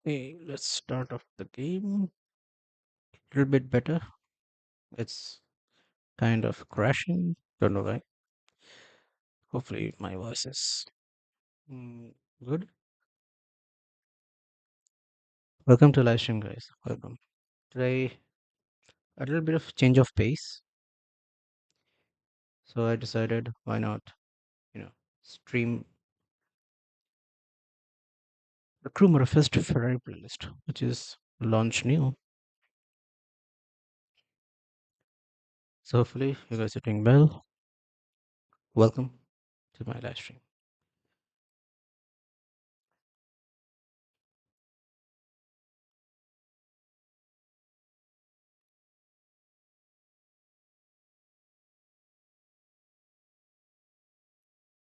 Hey, let's start off the game a little bit better. It's kind of crashing. Don't know why. Hopefully, my voice is mm, good. Welcome to Livestream, guys. Welcome. Today, a little bit of change of pace. So I decided, why not, you know, stream the Crew Motorfest Ferrari playlist, which is launch new. So hopefully, you guys are doing well. Welcome to my live stream.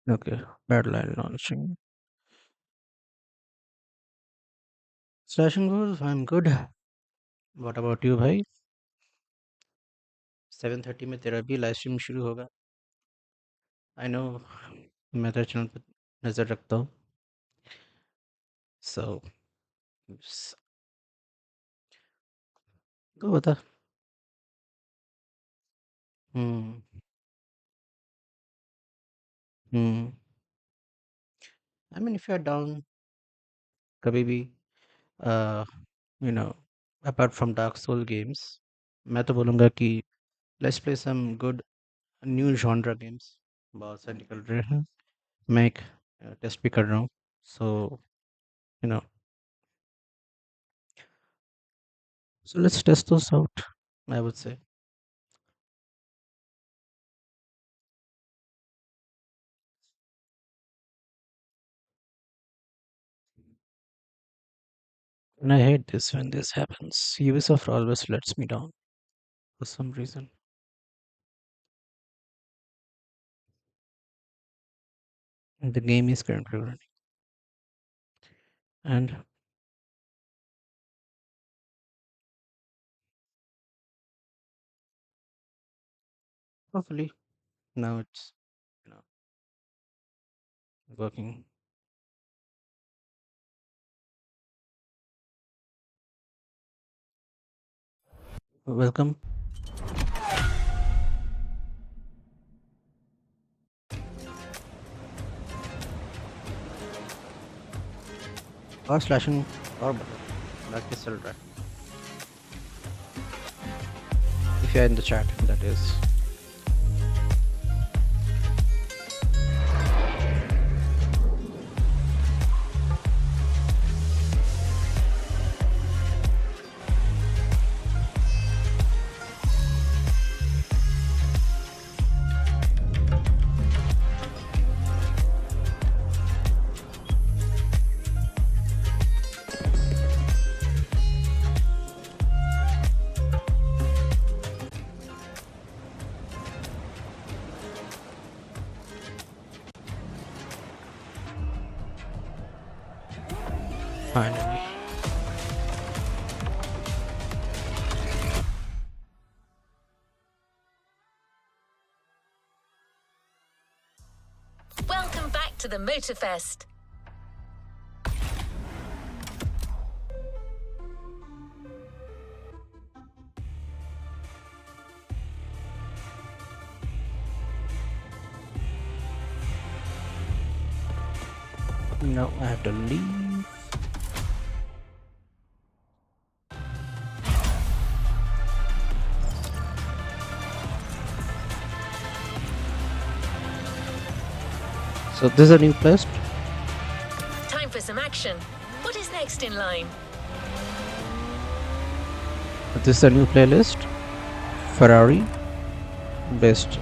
Okay, Badline launching. Slashing goes, I'm good. What about you, bhai? 7:30 में तेरा भी live stream शुरू होगा. I know मैं तेरे channel पे नज़र रखता हूँ. सो तो बता. Hmm. Hmm. I mean if you are down कभी भी you know apart from dark soul games, मैं तो बोलूँगा कि let's play some good new genre games. बहुत सारे निकल रहे हैं. मैं एक टेस्ट भी कर रहा हूँ. So you know so let's test those out, I would say. And I hate this when this happens. Ubisoft always lets me down for some reason. And the game is currently running. And hopefully now it's you know working. Welcome. और slashing और button बाकी चल रहा है. If you're in the chat, that is. Finally. Welcome back to the Motorfest. Now I have to leave. So this is a new playlist. Time for some action. What is next in line? This is a new playlist. Ferrari based.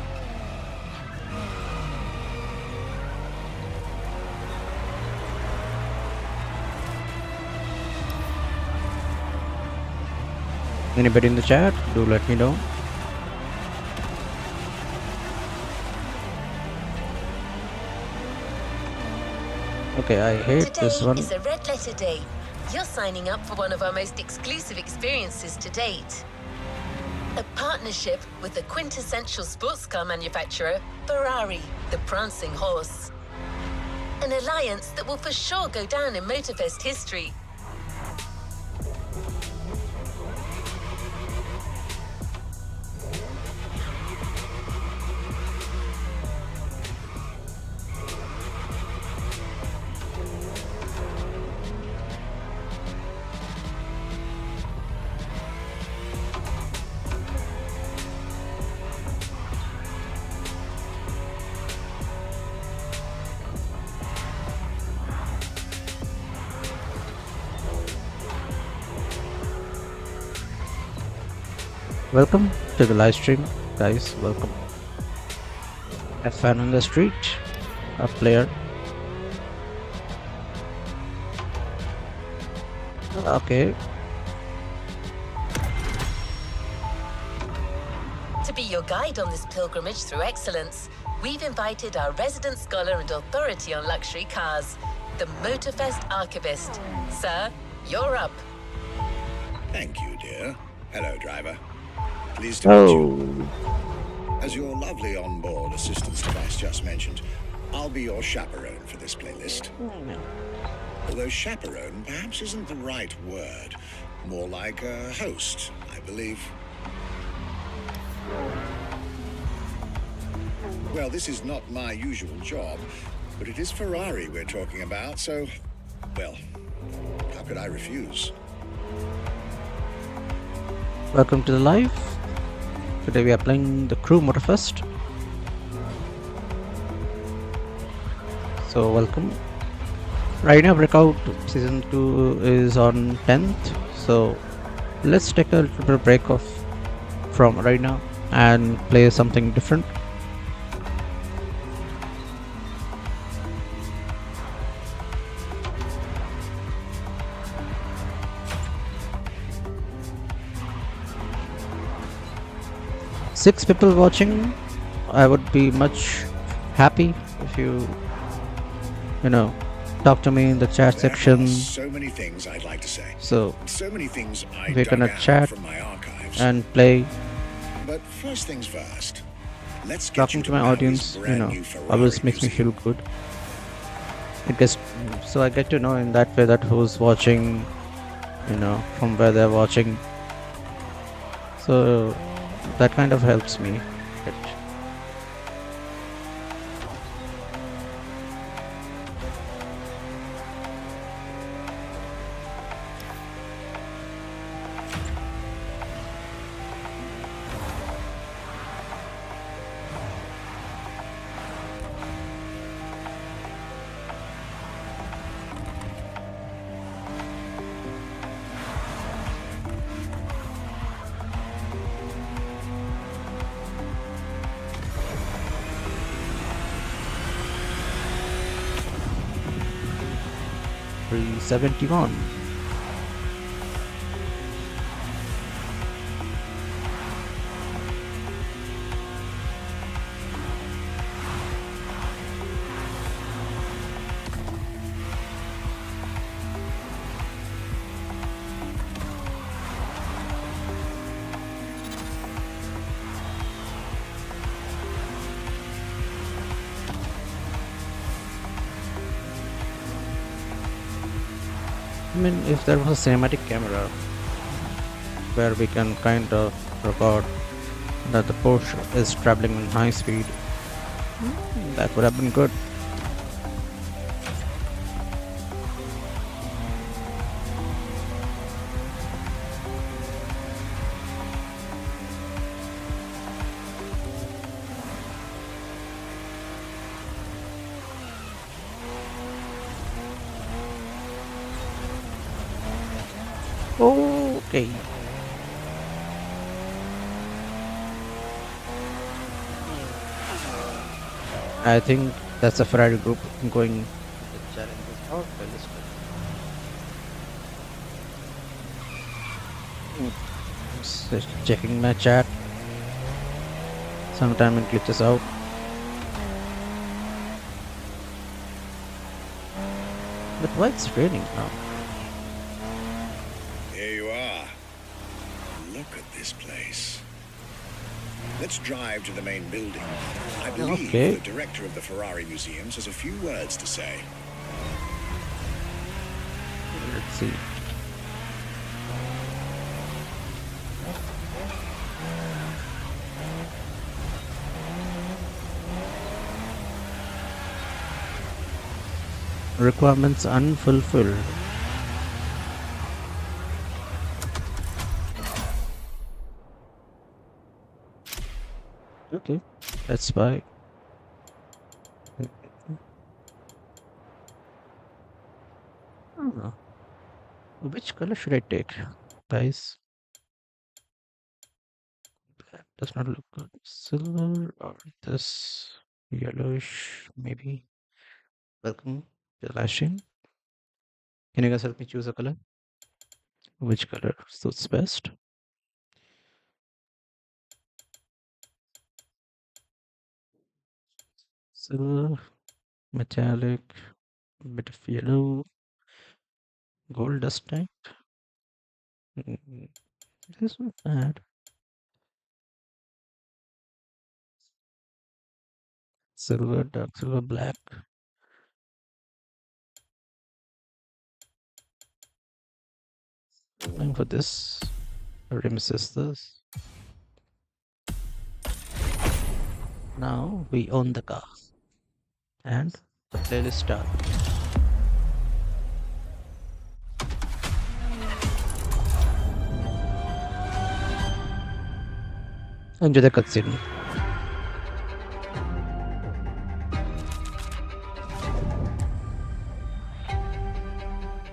Anybody in the chat? Do let me know. Okay, I hate Today this one. is a red letter day. You're signing up for one of our most exclusive experiences to date. A partnership with the quintessential sports car manufacturer, Ferrari, the prancing horse. An alliance that will for sure go down in Motorfest history. Welcome to the live stream, guys. Welcome. A fan on the street, a player. Okay. To be your guide on this pilgrimage through excellence, we've invited our resident scholar and authority on luxury cars, the Motorfest archivist. Sir, you're up. Thank you, dear. Hello, driver. Pleased to meet you. Oh, As your lovely onboard assistance device just mentioned, I'll be your chaperone for this playlist. Although chaperone perhaps isn't the right word. More like a host, I believe. Well, this is not my usual job, but it is Ferrari we're talking about, so, well, how could I refuse? welcome to the live. Today we are playing the Crew Motorfest. So welcome. Right now Breakout Season 2 is on 10th. So let's take a little bit of break off from right now and play something different. Six people watching. I would be much happy if you talk to me in the chat There section. are so many things I'd like to say. So So many things I we're dug gonna out chat from my archives. and play. But first things first, let's get Talking you to my Maui's audience, brand new Ferrari always makes me museum. feel good. It gets so I get to know in that way that who's watching, from where they're watching. So that kind of helps me. It, $371. I mean, if there was a cinematic camera where we can kind of record that the Porsche is traveling in high speed, that would have been good. Okay. I think that's a Ferrari group going the challenges out by this way. Just checking my chat. Sometime it glitches out. But why it's raining now? Here you are. Look at this place. Let's drive to the main building. I believe Okay. the director of the Ferrari Museums has a few words to say. Let's see. Requirements unfulfilled. Okay, let's buy. Oh, which color should I take, guys? does not look good. Silver or this yellowish, maybe. Welcome to the live stream. Can you guys help me choose a color? Which color suits best? Silver, metallic, bit of yellow, gold dust type. This not bad. Silver, dark silver, black. Going for this. Rim sisters. Now we own the car. And the playlist starts. Enjoy the cutscene.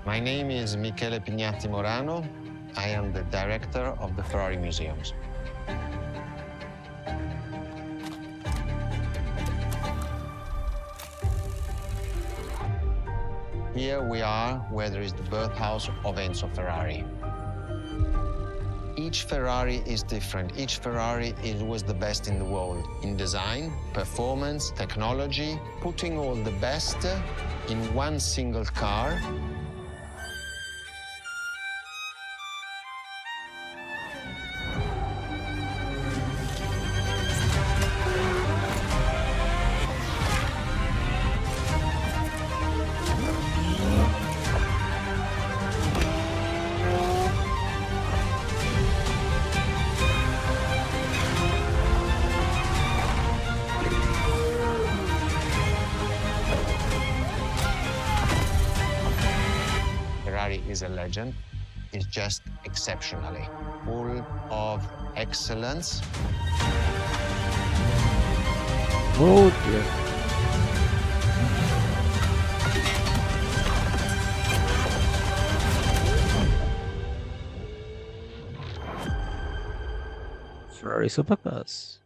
My name is Michele Pignatti Morano. I am the director of the Ferrari Museums. Here we are where there is the birthhouse of Enzo Ferrari. Each Ferrari is different. Each Ferrari was the best in the world in design, performance, technology, putting all the best in one single car. Ferrari is a legend. It's just exceptionally full of excellence. Oh dear. Ferrari supercars.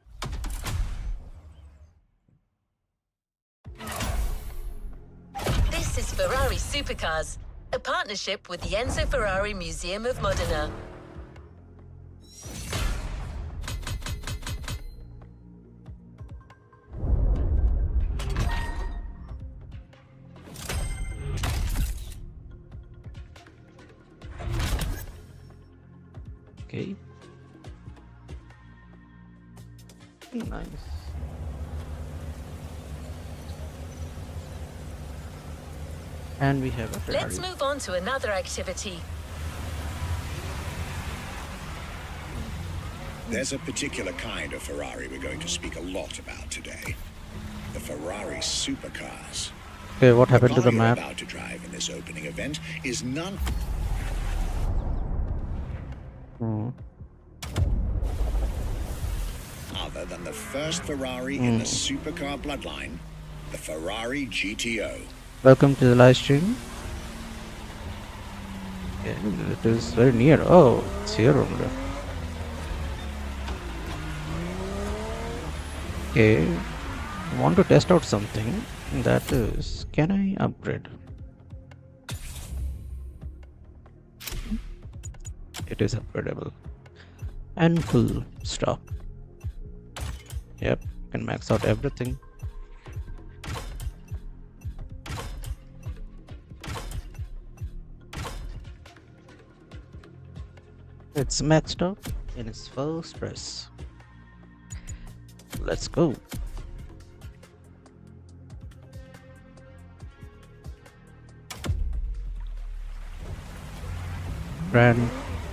This is Ferrari Supercars, a partnership with the Enzo Ferrari Museum of Modena. Okay. Nice. And we have a Ferrari. Let's move on to another activity. There's a particular kind of Ferrari we're going to speak a lot about today. The Ferrari supercars. Okay, what happened to the car map? you're about to drive in this opening event is none other than the first Ferrari in the supercar bloodline, the Ferrari GTO. Welcome to the live stream. Yeah, it is very near. Oh, it's here only. Okay, I want to test out something. That is, can I upgrade? It is upgradable. And full stock. Yep, can max out everything. It's maxed out in its first press. Let's go. Gran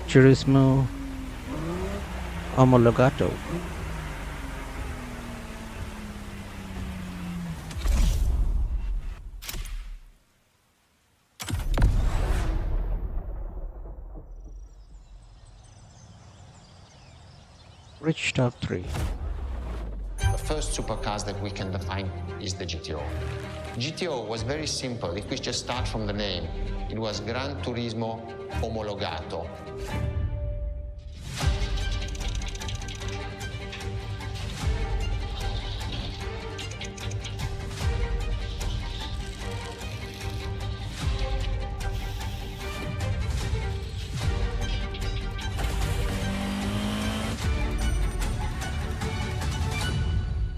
Turismo Omologato. Rich Top 3. The first supercars that we can define is the GTO. GTO was very simple. If we just start from the name, it was Gran Turismo Omologato.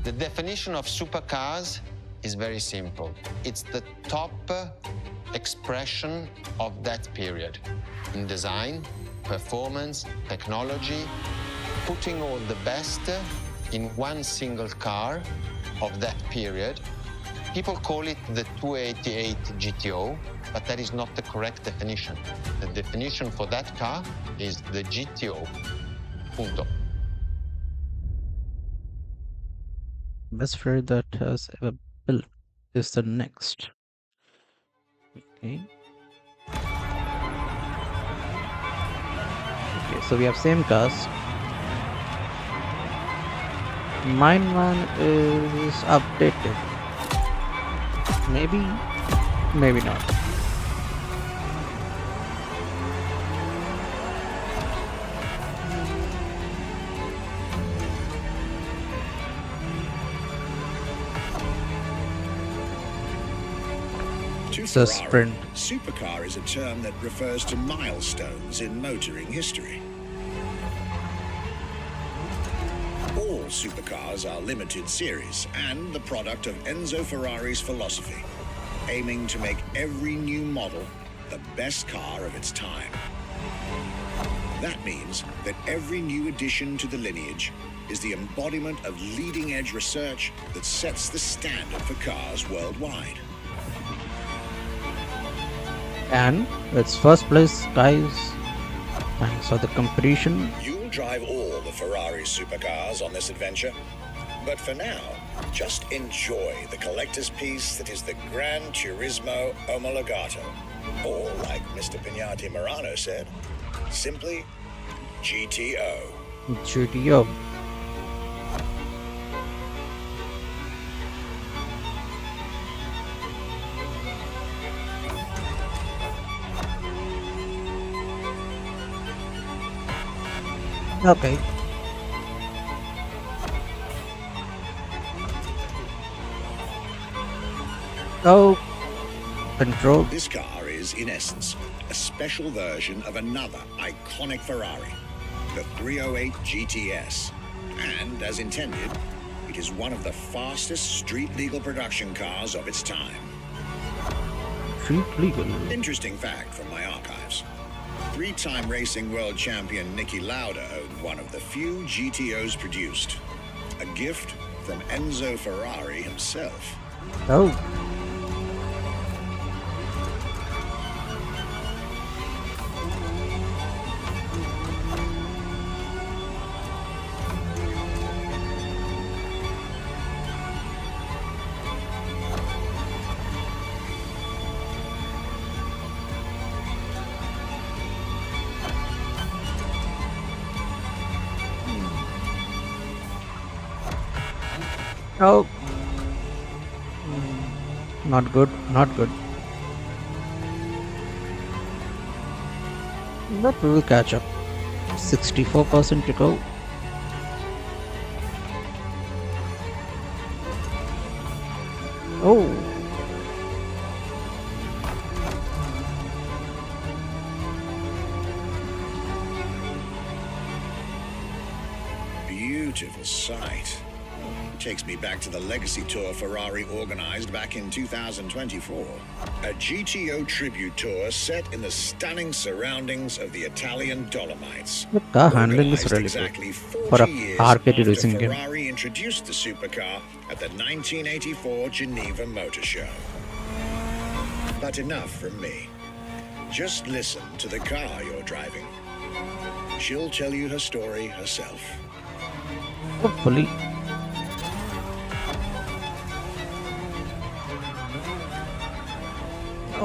The definition of supercars is very simple. It's the top expression of that period in design, performance, technology, putting all the best in one single car of that period. People call it the 288 GTO, but that is not the correct definition. The definition for that car is the GTO. Punto. Best Ferrari that has ever built is the next. Okay. Okay, so we have same cars. Mine one is updated. Maybe, maybe not. It's a sprint. Supercar is a term that refers to milestones in motoring history. All supercars are limited series and the product of Enzo Ferrari's philosophy, aiming to make every new model the best car of its time. That means that every new addition to the lineage is the embodiment of leading-edge research that sets the standard for cars worldwide. And it's first place, guys. Thanks for the competition. You'll drive all the Ferrari supercars on this adventure. But for now, just enjoy the collector's piece that is the Gran Turismo Omologato. Or, like Mr. Pignati Morano said, simply GTO. GTO. Okay. Oh, control. This car is, in essence, a special version of another iconic Ferrari, the 308 GTS. And, as intended, it is one of the fastest street-legal production cars of its time. Street legal. Interesting fact from my archives. Three-time racing world champion Niki Lauda owned one of the few GTOs produced. A gift from Enzo Ferrari himself. Oh. Oh. Not good, not good. But we will catch up. 64% to go. Oh. Beautiful sight. Takes me back to the Legacy Tour Ferrari organized back in 2024. A GTO tribute tour set in the stunning surroundings of the Italian Dolomites. The car handling is Organized really exactly good 40 for years a arcade after racing game. Ferrari introduced the supercar at the 1984 Geneva Motor Show. But enough from me. Just listen to the car you're driving. She'll tell you her story herself. Hopefully.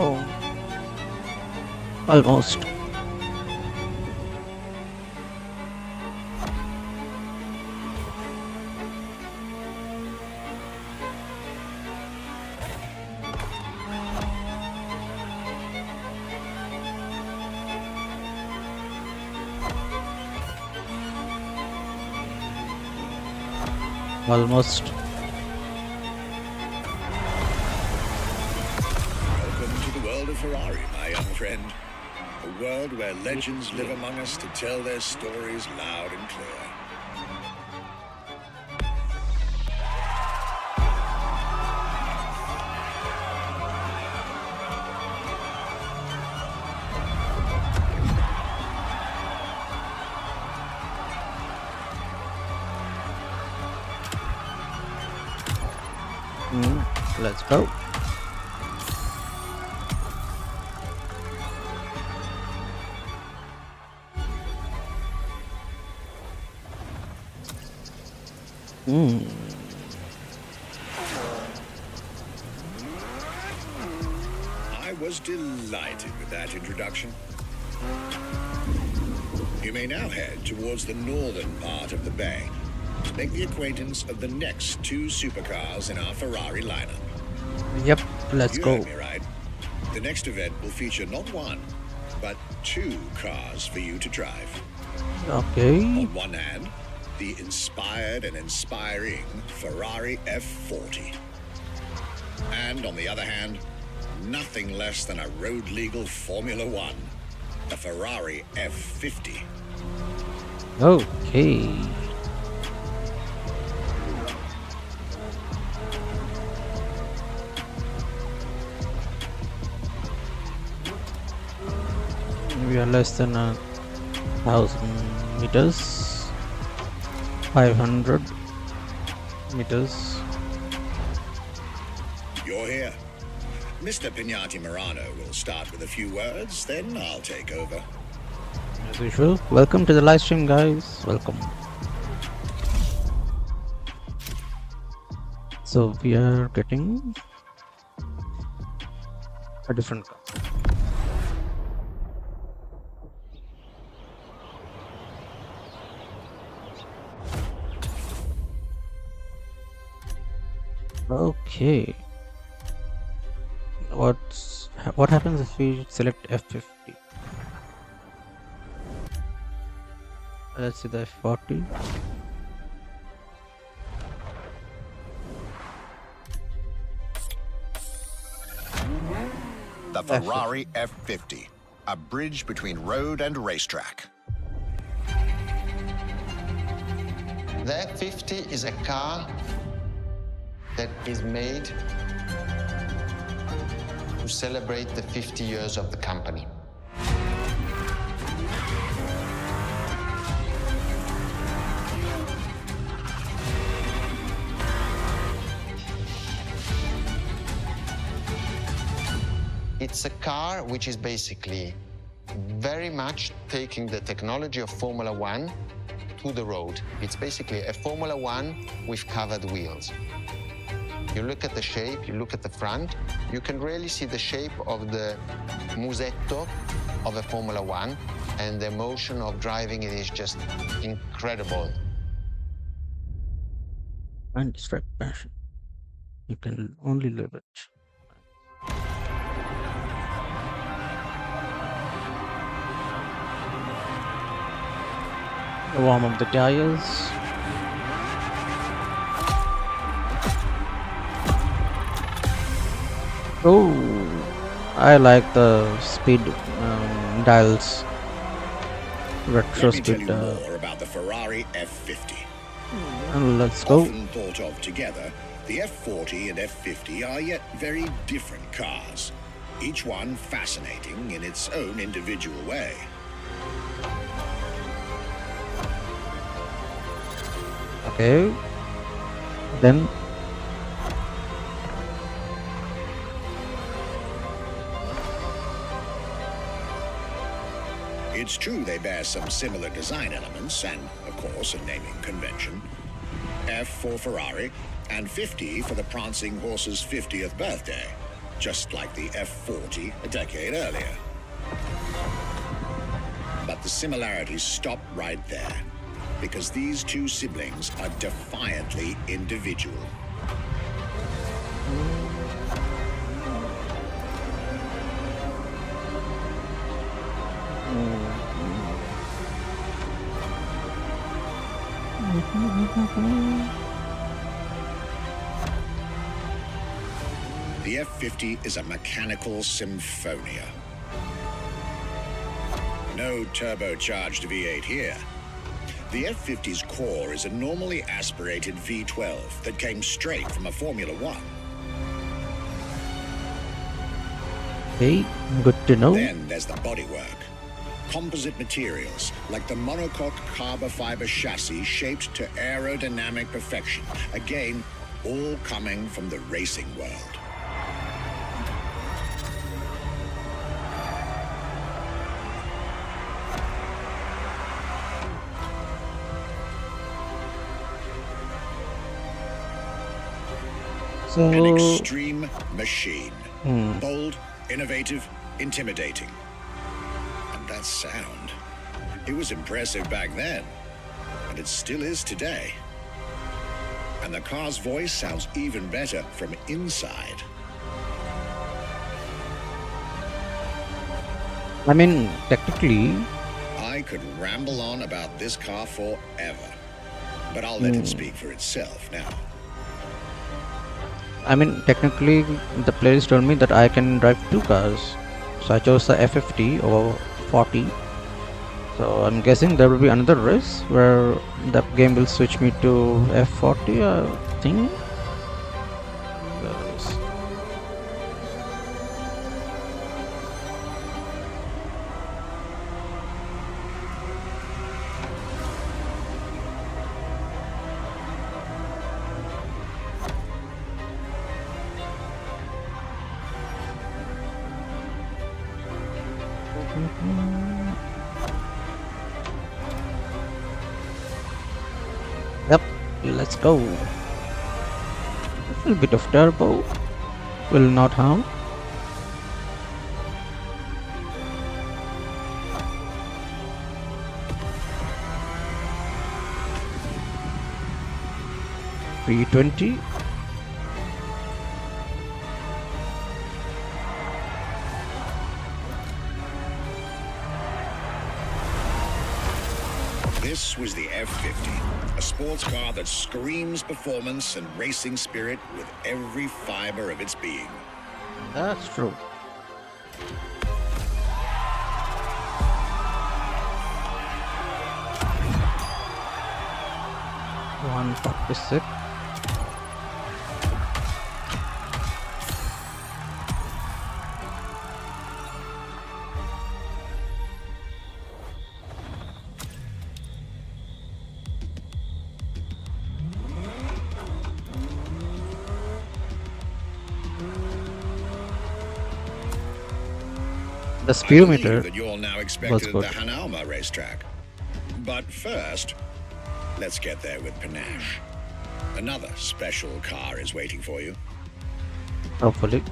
Oh, almost. Almost. World of Ferrari, my young friend. A world where legends live among us to tell their stories loud and clear. Let's go. I was delighted with that introduction. You may now head towards the northern part of the bay to make the acquaintance of the next two supercars in our Ferrari lineup. Yep, let's You go. heard me right. The next event will feature not one, but two cars for you to drive. Okay. On one hand, the inspired and inspiring Ferrari F40. And on the other hand, nothing less than a road-legal Formula One, the Ferrari F50. Okay. We are less than 1,000 meters. 500 meters. You're here. Mr. Pignati Morano will start with a few words, then I'll take over. As usual, welcome to the live stream, guys. Welcome. So we are getting a different car. Okay. What happens if we select F50? Let's see the F40. The Ferrari F50, a bridge between road and racetrack. The F50 is a car that is made to celebrate the 50 years of the company. It's a car which is basically very much taking the technology of Formula One to the road. It's basically a Formula One with covered wheels. You look at the shape, you look at the front, you can really see the shape of the musetto of a Formula One, and the emotion of driving it is just incredible. Undistracted passion. You can only live it. Warm up the tires. Oh, I like the speed dials. Retro Let me tell speed. you more about the Ferrari F50. And let's go. Often thought of together, the F40 and F50 are yet very different cars, each one fascinating in its own individual way. Okay. Then It's true they bear some similar design elements and, of course, a naming convention. F for Ferrari and 50 for the prancing horse's 50th birthday, just like the F40 a decade earlier. But the similarities stop right there, because these two siblings are defiantly individual. The F50 is a mechanical symphonia. No turbocharged V8 here. The F50's core is a normally aspirated V12 that came straight from a Formula One. okay, good to know. Then there's the bodywork. Composite materials, like the monocoque carbon fiber chassis shaped to aerodynamic perfection. Again, all coming from the racing world. So, An extreme machine. Bold, innovative, intimidating. And that sound. It was impressive back then, and it still is today. And the car's voice sounds even better from inside. I mean, technically, I could ramble on about this car forever, but I'll let it speak for itself now. the playlist told me that I can drive two cars. So I chose the F50 or 40. So I'm guessing there will be another race where the game will switch me to F40, I think. Yes. Yep, let's go. A little bit of turbo will not harm. P20. This was the F50, a sports car that screams performance and racing spirit with every fiber of its being. That's true. $146. The I believe speedometer that you're now was expected at good. the Hanalma racetrack. But first, let's get there with panache. Another special car is waiting for you. Hopefully.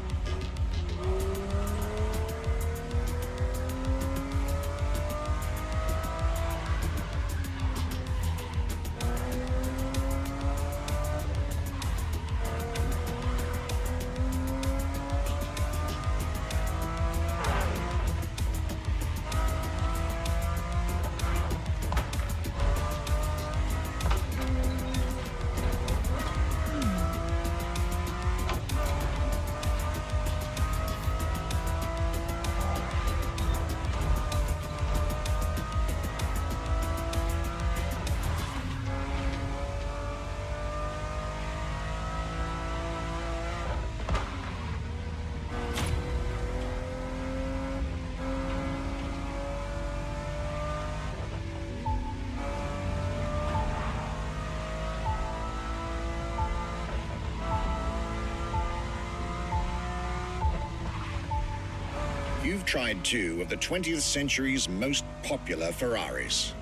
You've tried two of the 20th century's most popular Ferraris.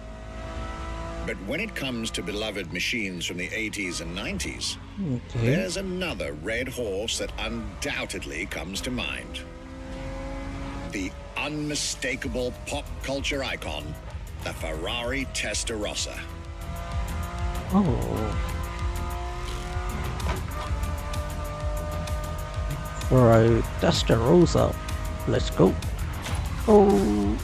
But when it comes to beloved machines from the 80s and 90s, Okay. there's another red horse that undoubtedly comes to mind. The unmistakable pop culture icon, the Ferrari Testarossa. Oh. Ferrari Testarossa. Let's go. Oh.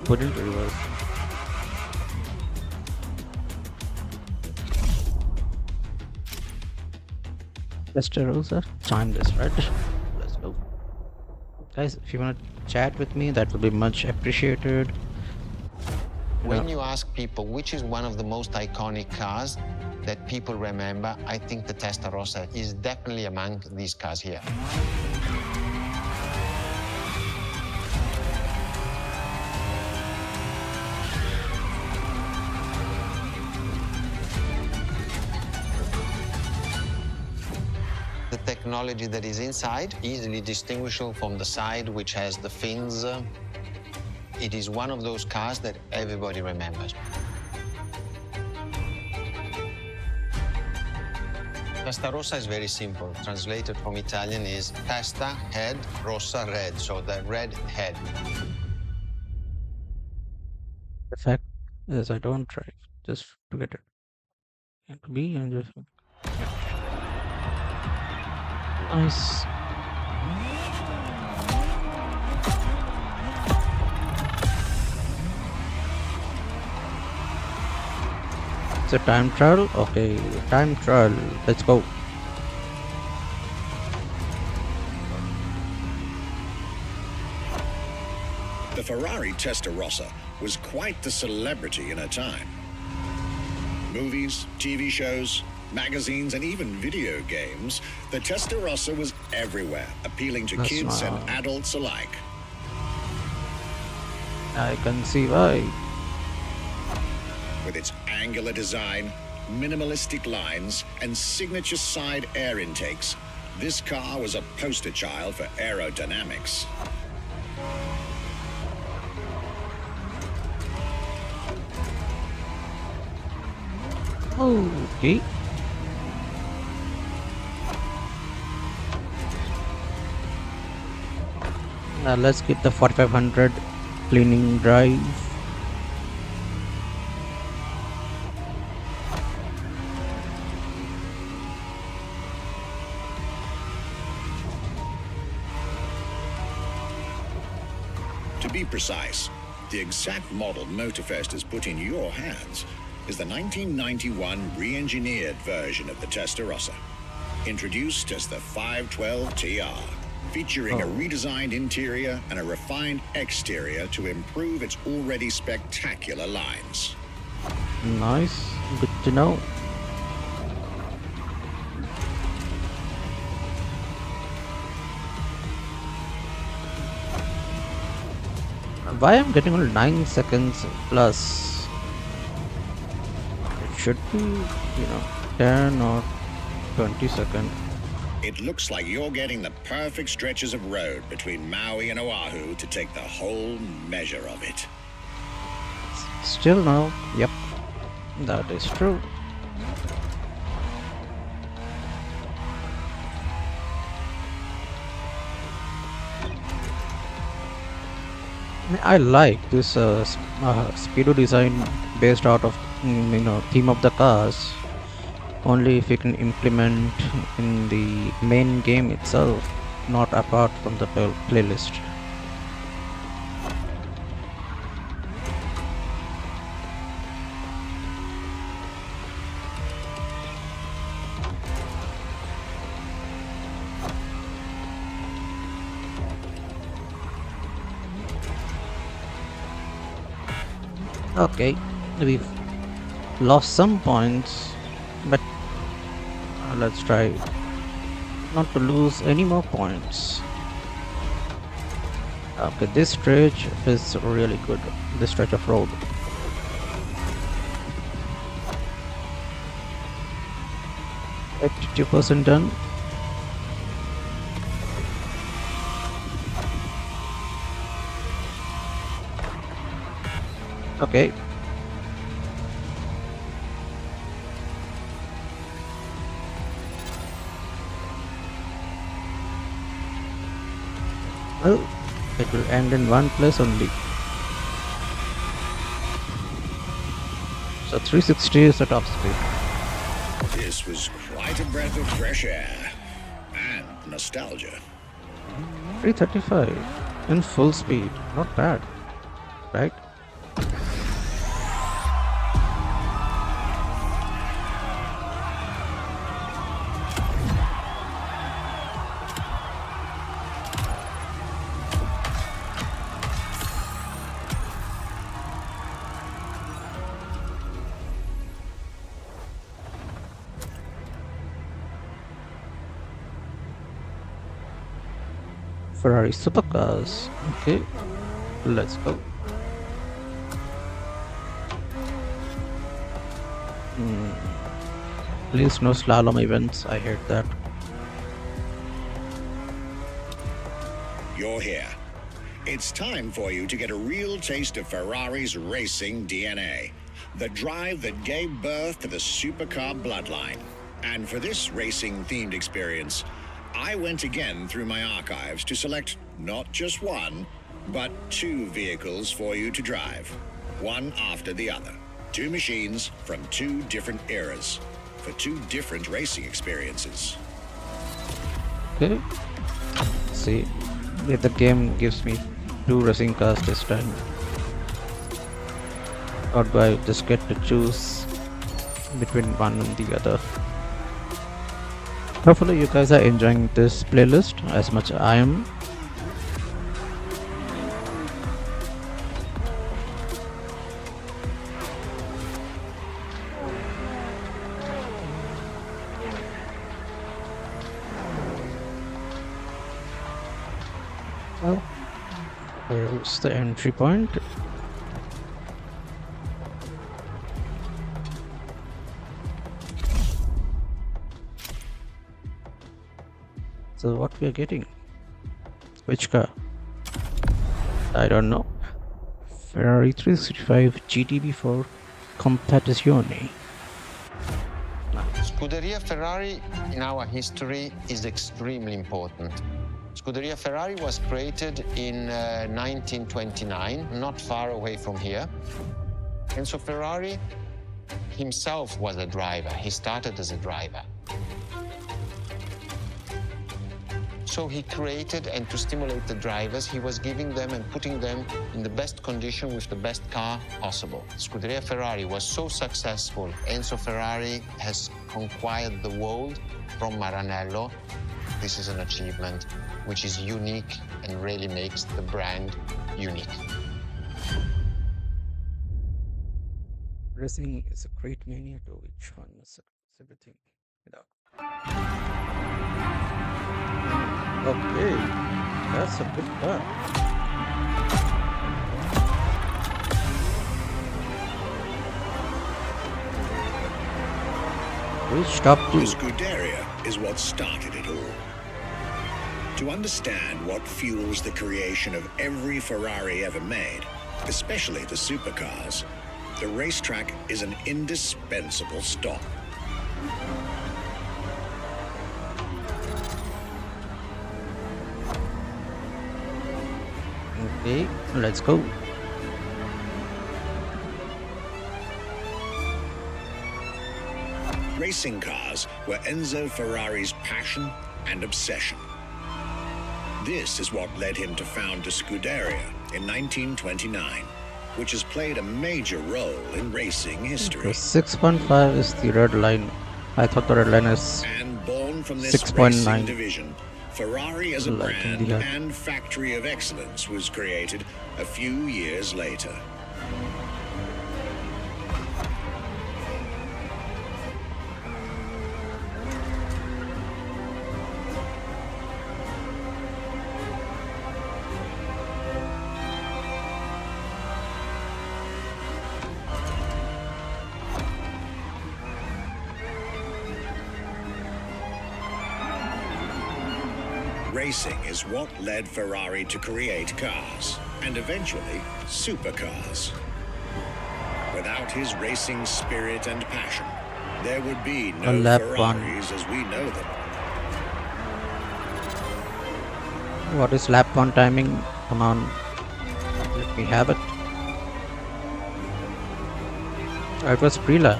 Put it in reverse. Testarossa. Time this, right? Let's go. Guys, if you want to chat with me, that would be much appreciated. When you ask people which is one of the most iconic cars that people remember, I think the Testarossa is definitely among these cars here. technology that is inside, easily distinguishable from the side which has the fins. It is one of those cars that everybody remembers. Testa rossa is very simple. Translated from Italian is testa, head, rossa, red. So the red head. The fact is, I don't drive just to get it. And to be and just nice. It's a time trial. Okay, time trial. Let's go. The Ferrari Testarossa was quite the celebrity in her time. Movies, TV shows, magazines, and even video games, the Testarossa was everywhere, appealing to kids and adults alike. I can see why. With its angular design, minimalistic lines, and signature side air intakes, this car was a poster child for aerodynamics. Okay. Now let's get the 4500 cleaning drive. To be precise, the exact model Motorfest has put in your hands is the 1991 re-engineered version of the Testarossa, introduced as the 512 TR, featuring a redesigned interior and a refined exterior to improve its already spectacular lines. Nice, good to know. Why I'm getting only 9 seconds plus? Should be, 10 or 20 seconds. It looks like you're getting the perfect stretches of road between Maui and Oahu to take the whole measure of it. Still no. Yep, that is true. I like this speedo design based out of theme of the cars. Only if you can implement in the main game itself, not apart from the playlist. Okay, we've lost some points, but let's try not to lose any more points. Okay, this stretch is really good, this stretch of road. At 2% done. Okay. Well, it will end in one place only. So 360 is the top speed. This was quite a breath of fresh air and nostalgia. 335 in full speed, not bad, right? Ferrari supercars. Okay, let's go. Please no slalom events, I hate that. you're here. It's time for you to get a real taste of Ferrari's racing DNA, the drive that gave birth to the supercar bloodline. And for this racing-themed experience, I went again through my archives to select not just one, but two vehicles for you to drive, one after the other. Two machines from two different eras, for two different racing experiences. Okay. See, if the game gives me two racing cars this time, or do I just get to choose between one and the other? Hopefully you guys are enjoying this playlist as much as I am. Well, here's the entry point. So what we are getting? Which car? I don't know. Ferrari 365 GTB4 Competizione. Scuderia Ferrari in our history is extremely important. Scuderia Ferrari was created in 1929, not far away from here. Enzo Ferrari himself was a driver. He started as a driver. So he created, and to stimulate the drivers, he was giving them and putting them in the best condition with the best car possible. Scuderia Ferrari was so successful. Enzo Ferrari has conquered the world from Maranello. This is an achievement which is unique and really makes the brand unique. Racing is a great mania to which one is everything. Okay, that's a good car. Which stop The to? Scuderia is what started it all. To understand what fuels the creation of every Ferrari ever made, especially the supercars, the racetrack is an indispensable stop. Okay, let's go. Racing cars were Enzo Ferrari's passion and obsession. This is what led him to found the Scuderia in 1929, which has played a major role in racing history. The 6.5 is the red line. I thought the red line is And born from this 6.9. racing division, Ferrari as a Like brand India. and factory of excellence was created a few years later. Racing is what led Ferrari to create cars, and eventually supercars. Without his racing spirit and passion, there would be A no lap one. Ferraris as we know them. What is lap 1 timing? Come on, let me have it. It was pre-lap.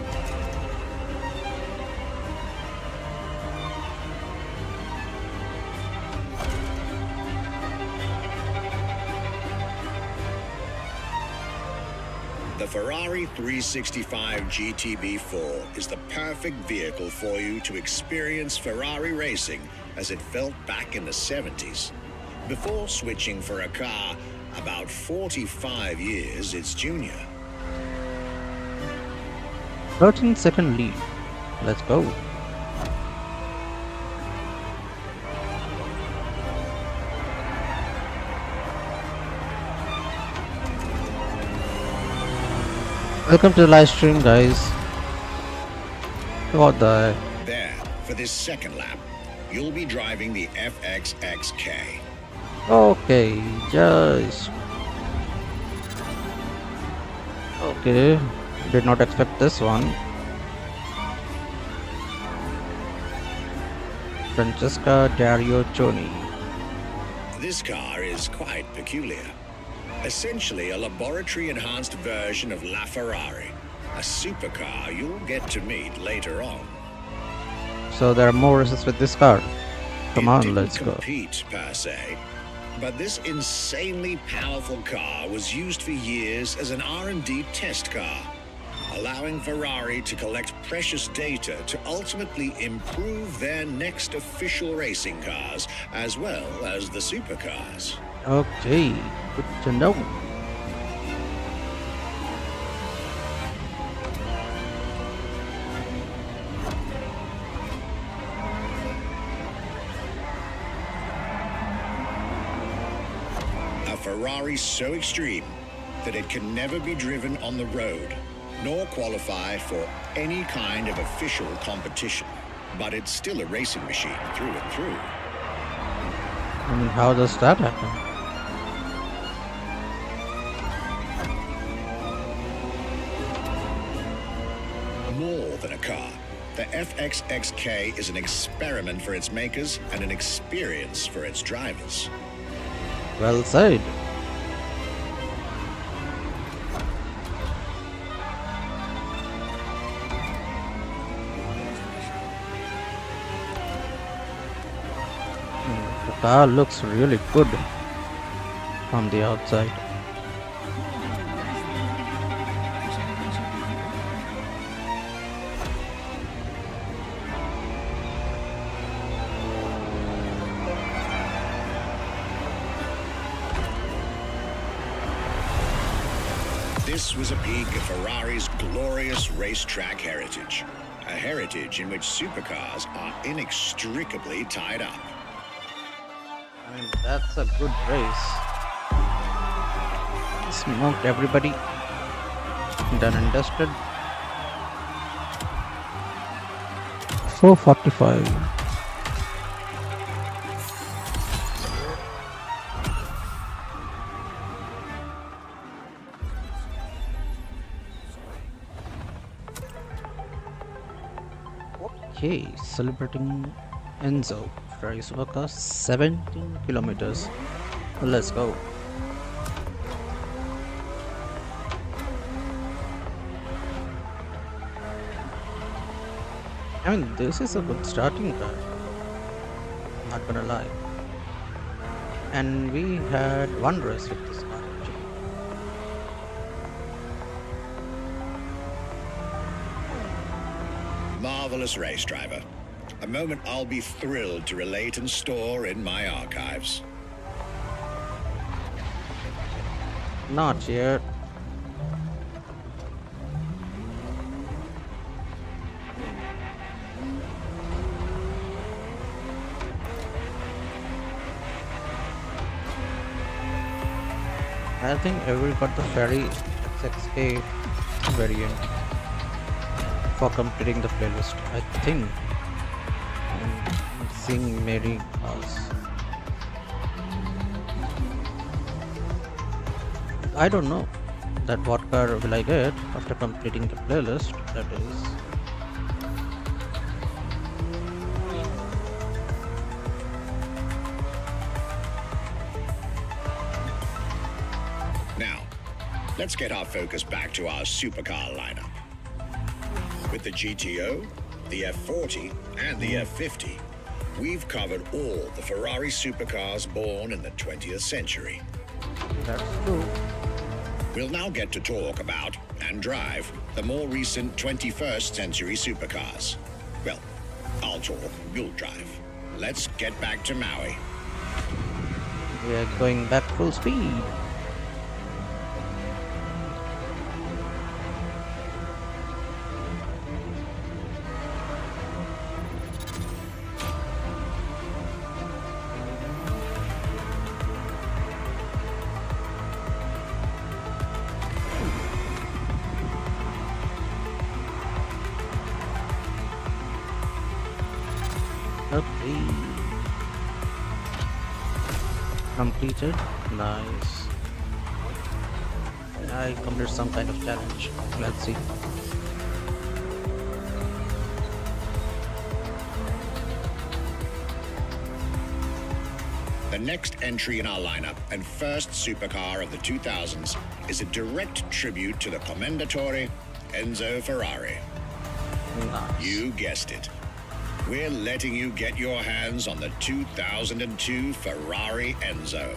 The Ferrari 365 GTB4 is the perfect vehicle for you to experience Ferrari racing as it felt back in the 70s, before switching for a car about 45 years its junior. 13-second lead. Let's go. Welcome to the live stream, guys. What the? There, for this second lap, you'll be driving the FXXK. Okay, just okay. Did not expect this one. Francesca Dario Choni. This car is quite peculiar. Essentially a laboratory-enhanced version of La Ferrari, a supercar you'll get to meet later on. So there are more races with this car. Come It on, didn't let's go. compete per se, but this insanely powerful car was used for years as an R&D test car, allowing Ferrari to collect precious data to ultimately improve their next official racing cars, as well as the supercars. Okay, good to know. A Ferrari so extreme that it can never be driven on the road, nor qualify for any kind of official competition. But it's still a racing machine through and through. I mean, how does that happen? More than a car, the FXXK is an experiment for its makers and an experience for its drivers. Well said. The car looks really good from the outside. This was a peek at Ferrari's glorious racetrack heritage. A heritage in which supercars are inextricably tied up. I mean, that's a good race. Smoked everybody. Done and dusted. 445. Okay, celebrating Enzo. Ferrari Supercar 17 kilometers. Let's go. I mean, this is a good starting car. Not gonna lie. And we had one race with this car actually. Marvelous race driver. A moment I'll be thrilled to relate and store in my archives. Not yet. I think every got the Ferrari XXA variant for completing the playlist. I think I'm seeing many cars. I don't know that what car will I get after completing the playlist. That is. Now, let's get our focus back to our supercar lineup. With the GTO, the F40, and the F50, we've covered all the Ferrari supercars born in the 20th century. That's true. We'll now get to talk about and drive the more recent 21st century supercars. Well, I'll talk, you'll drive. Let's get back to Maui. We are going back full speed. Okay. completed. Nice. I completed some kind of challenge. Let's see. The next entry in our lineup and first supercar of the 2000s is a direct tribute to the Commendatore Enzo Ferrari. Nice. You guessed it. We're letting you get your hands on the 2002 Ferrari Enzo.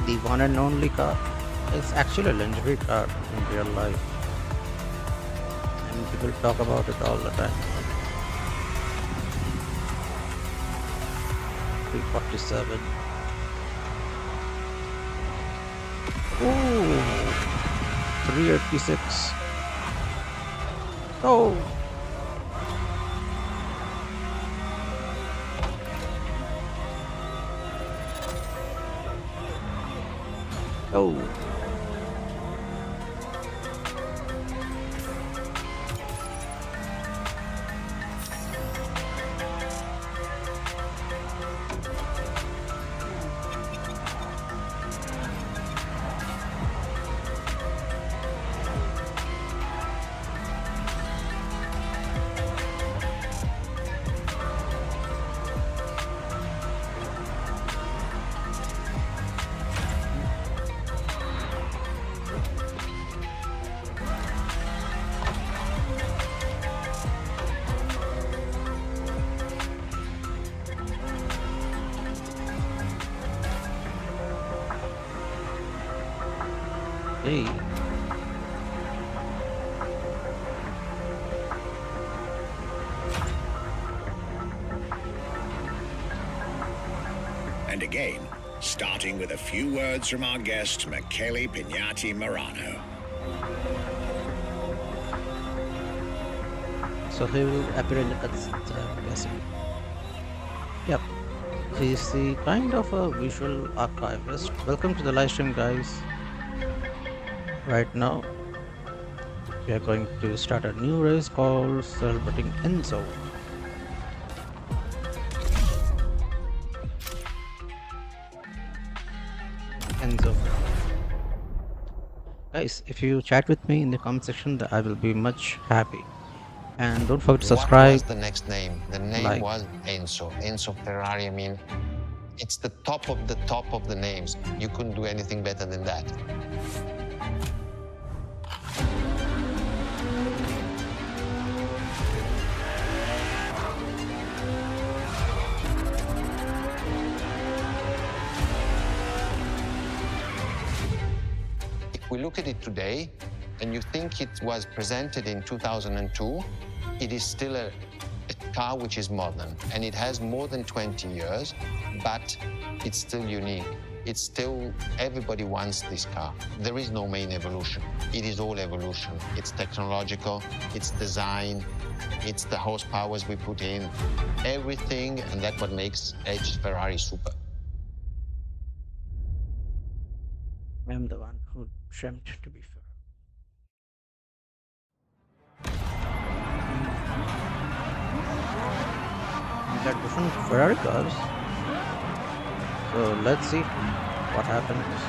The one and only car. It's actually a legendary car in real life. And people talk about it all the time. 347. Oh, 386. Oh. Oh. Hey. And again, starting with a few words from our guest, Michele Pignati Marano. So he will appear in the cutscenes, I'm guessing. Yep. He's the kind of a visual archivist. Welcome to the live stream, guys. Right now, we are going to start a new race called Celebrating Enzo. Enzo. Guys, if you chat with me in the comment section, I will be much happy. And don't forget to subscribe. What was the next name? The name was Enzo. Enzo Ferrari. I mean, it's the top of the names. You couldn't do anything better than that. If we look at it today, and you think it was presented in 2002, it is still a car which is modern, and it has more than 20 years, but it's still unique. It's still, everybody wants this car. There is no main evolution. It is all evolution. It's technological, it's design, it's the horsepowers we put in, everything, and that's what makes Edge Ferrari super. I'm the one who dreamt to be fair. There are different Ferrari cars. So let's see what happens.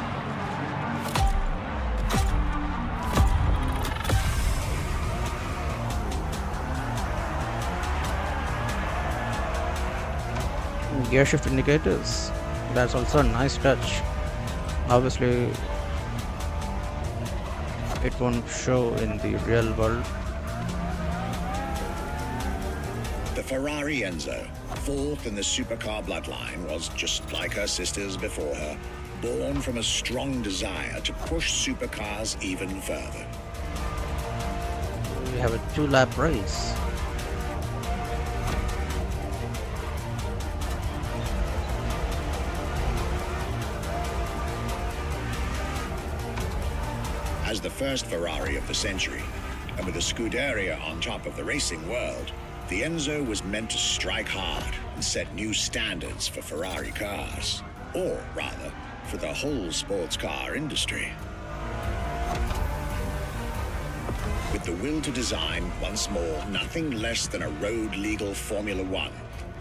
Gear shift indicators. That's also a nice touch. Obviously, it won't show in the real world. The Ferrari Enzo, fourth in the supercar bloodline, was just like her sisters before her, born from a strong desire to push supercars even further. We have a 2-lap race. As the first Ferrari of the century, and with a Scuderia on top of the racing world, the Enzo was meant to strike hard and set new standards for Ferrari cars, or rather, for the whole sports car industry. With the will to design, once more, nothing less than a road-legal Formula One,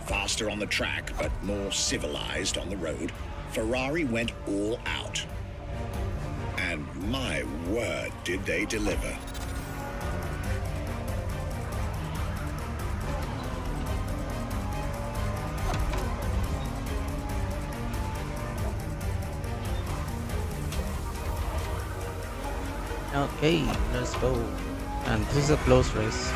faster on the track but more civilized on the road, Ferrari went all out. And my word, did they deliver. Okay, let's go. And this is a close race.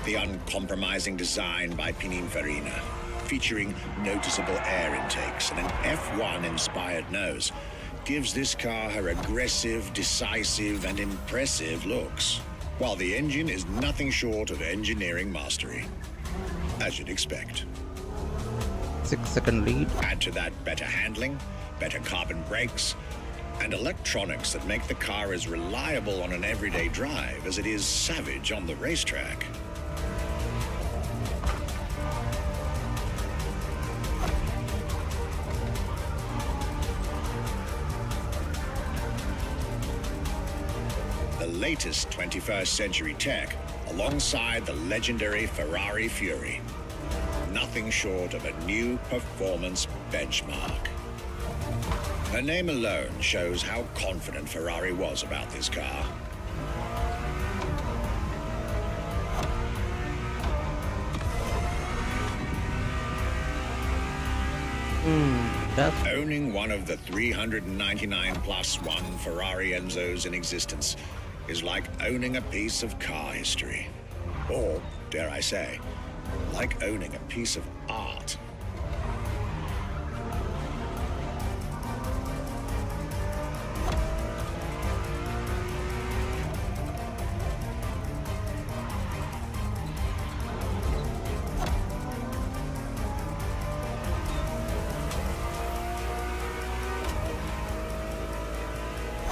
The uncompromising design by Pininfarina, featuring noticeable air intakes and an F1-inspired nose, gives this car her aggressive, decisive, and impressive looks, while the engine is nothing short of engineering mastery, as you'd expect. 6-second lead. Add to that better handling, better carbon brakes, and electronics that make the car as reliable on an everyday drive as it is savage on the racetrack. The latest 21st century tech alongside the legendary Ferrari Fury. Nothing short of a new performance benchmark. Her name alone shows how confident Ferrari was about this car. Owning one of the 399 plus one Ferrari Enzos in existence is like owning a piece of car history. Or, dare I say, like owning a piece of art.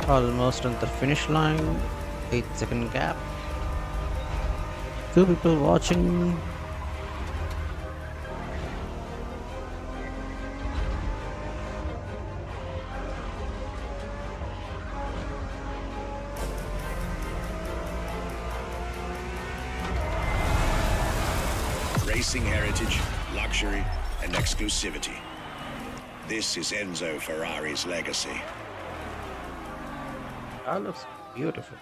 Almost on the finish line. 8-second gap. 2 people watching. Racing heritage, luxury, and exclusivity. This is Enzo Ferrari's legacy. That looks beautiful.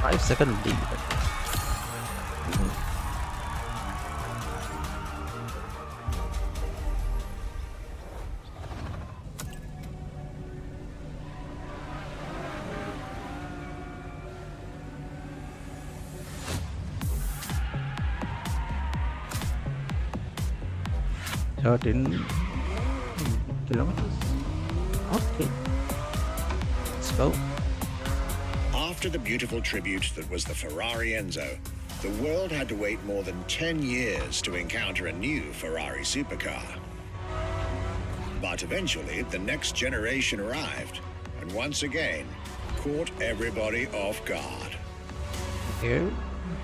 Five-second lead. Thirteen kilometers. Okay, let's go. After the beautiful tribute that was the Ferrari Enzo, the world had to wait more than 10 years to encounter a new Ferrari supercar. But eventually, the next generation arrived, and once again, caught everybody off guard. Here,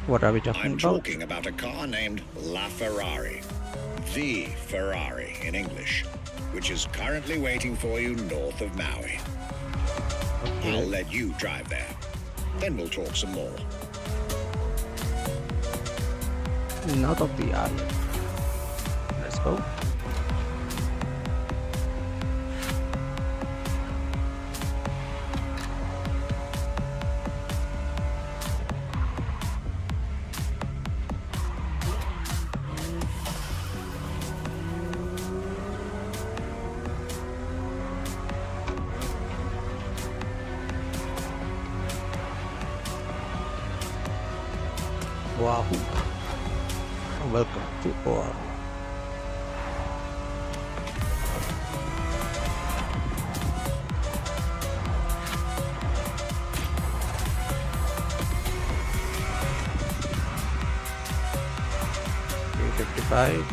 what are we talking I'm about? talking about a car named La Ferrari, the Ferrari in English, which is currently waiting for you north of Maui. I'll let you drive there. Then we'll talk some more. North of the island. Let's go. Wow. Welcome to Hawaii. $355.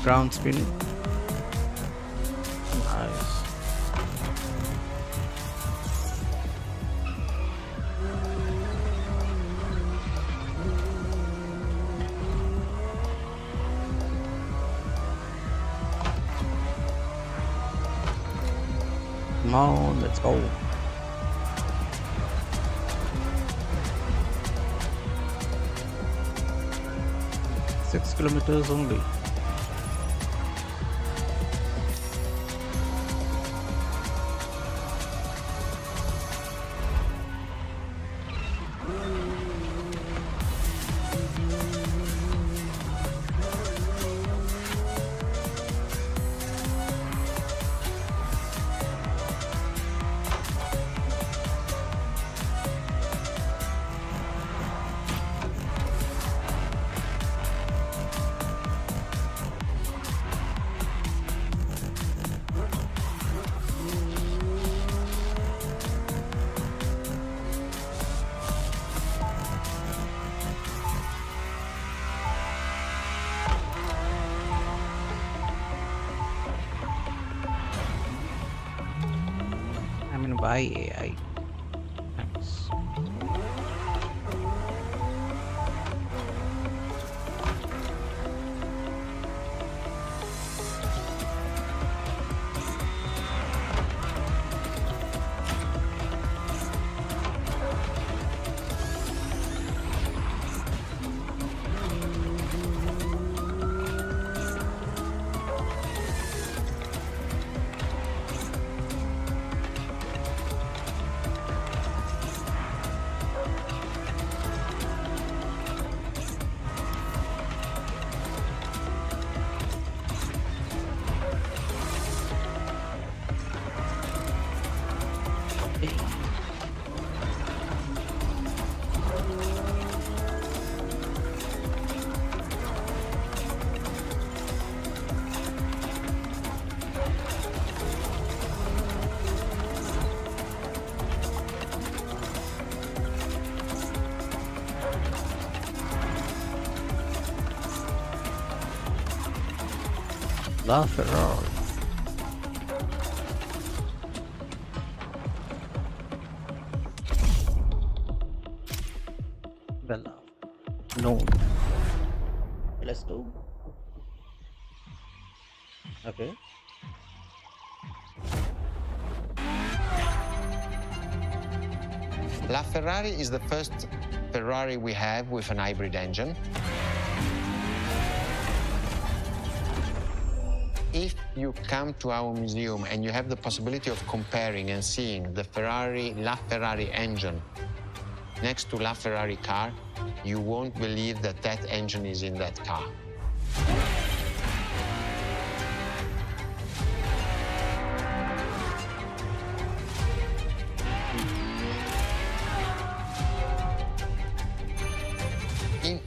ground spinning. Nice. Come on, let's go. 6 kilometers only. I mean, why AI? Thanks. La Ferrari. Bella. No. Let's go. Okay. La Ferrari is the first Ferrari we have with an hybrid engine. If you come to our museum and you have the possibility of comparing and seeing the La Ferrari engine next to La Ferrari car, you won't believe that that engine is in that car.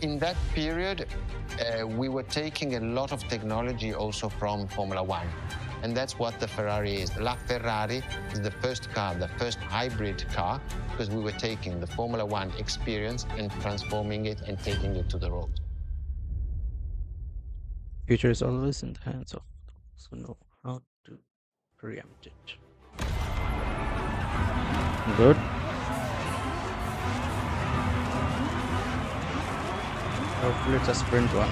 In that period, we were taking a lot of technology also from Formula One. And that's what the Ferrari is. La Ferrari is the first car, the first hybrid car, because we were taking the Formula One experience and transforming it and taking it to the road. Future is always in the hands of those who know how to preempt it. Good. Hopefully it's a sprint one.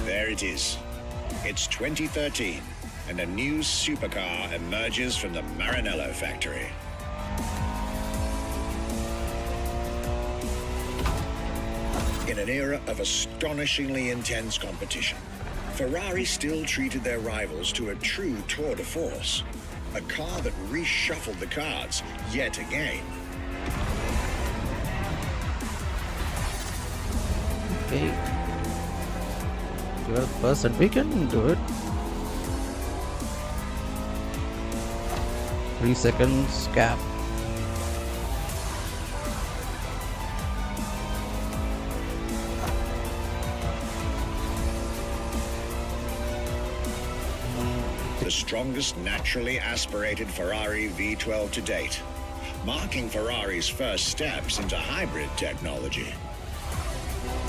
There it is. It's 2013, and a new supercar emerges from the Maranello factory. In an era of astonishingly intense competition, Ferrari still treated their rivals to a true tour de force. A car that reshuffled the cards yet again. Okay. You're first and we can do it. 3 seconds gap. the strongest naturally aspirated Ferrari V12 to date, marking Ferrari's first steps into hybrid technology.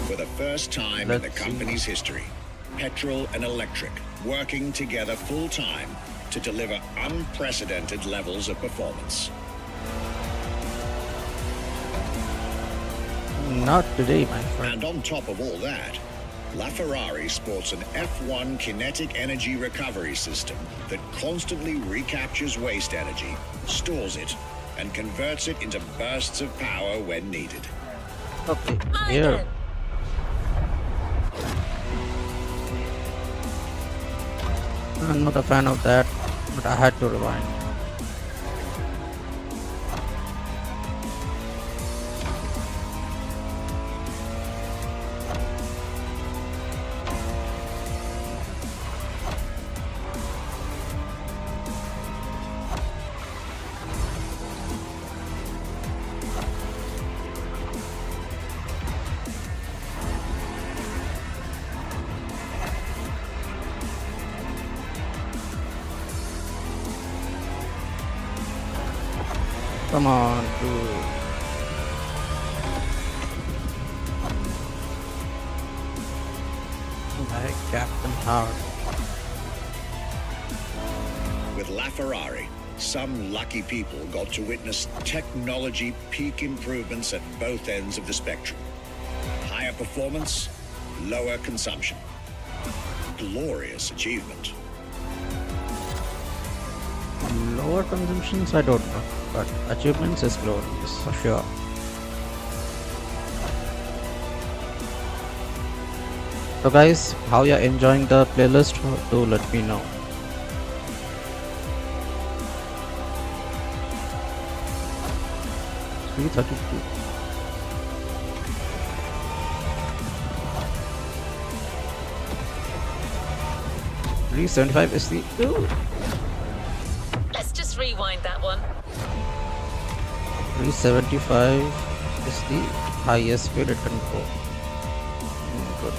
For the first time in the company's history, petrol and electric working together full-time to deliver unprecedented levels of performance. Not today, my friend. And on top of all that, LaFerrari sports an F1 kinetic energy recovery system that constantly recaptures waste energy, stores it, and converts it into bursts of power when needed. Okay, here. I'm not a fan of that, but I had to rewind. Come on, dude. Like Captain Howard. With LaFerrari, some lucky people got to witness technology peak improvements at both ends of the spectrum. Higher performance, lower consumption. Glorious achievement. Lower consumptions, I don't know, but achievements is glorious for sure. So guys, how you're enjoying the playlist? Do let me know. $332. 375 is the Let's just rewind that one. 375 is the highest speed it can go. Good.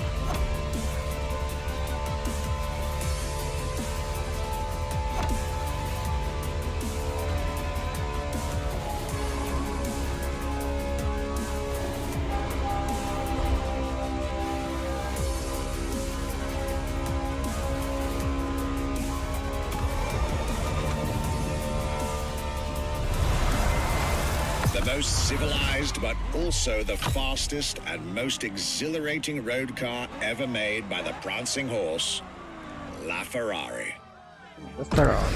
The most civilized, but also the fastest and most exhilarating road car ever made by the prancing horse, LaFerrari. The Ferrari.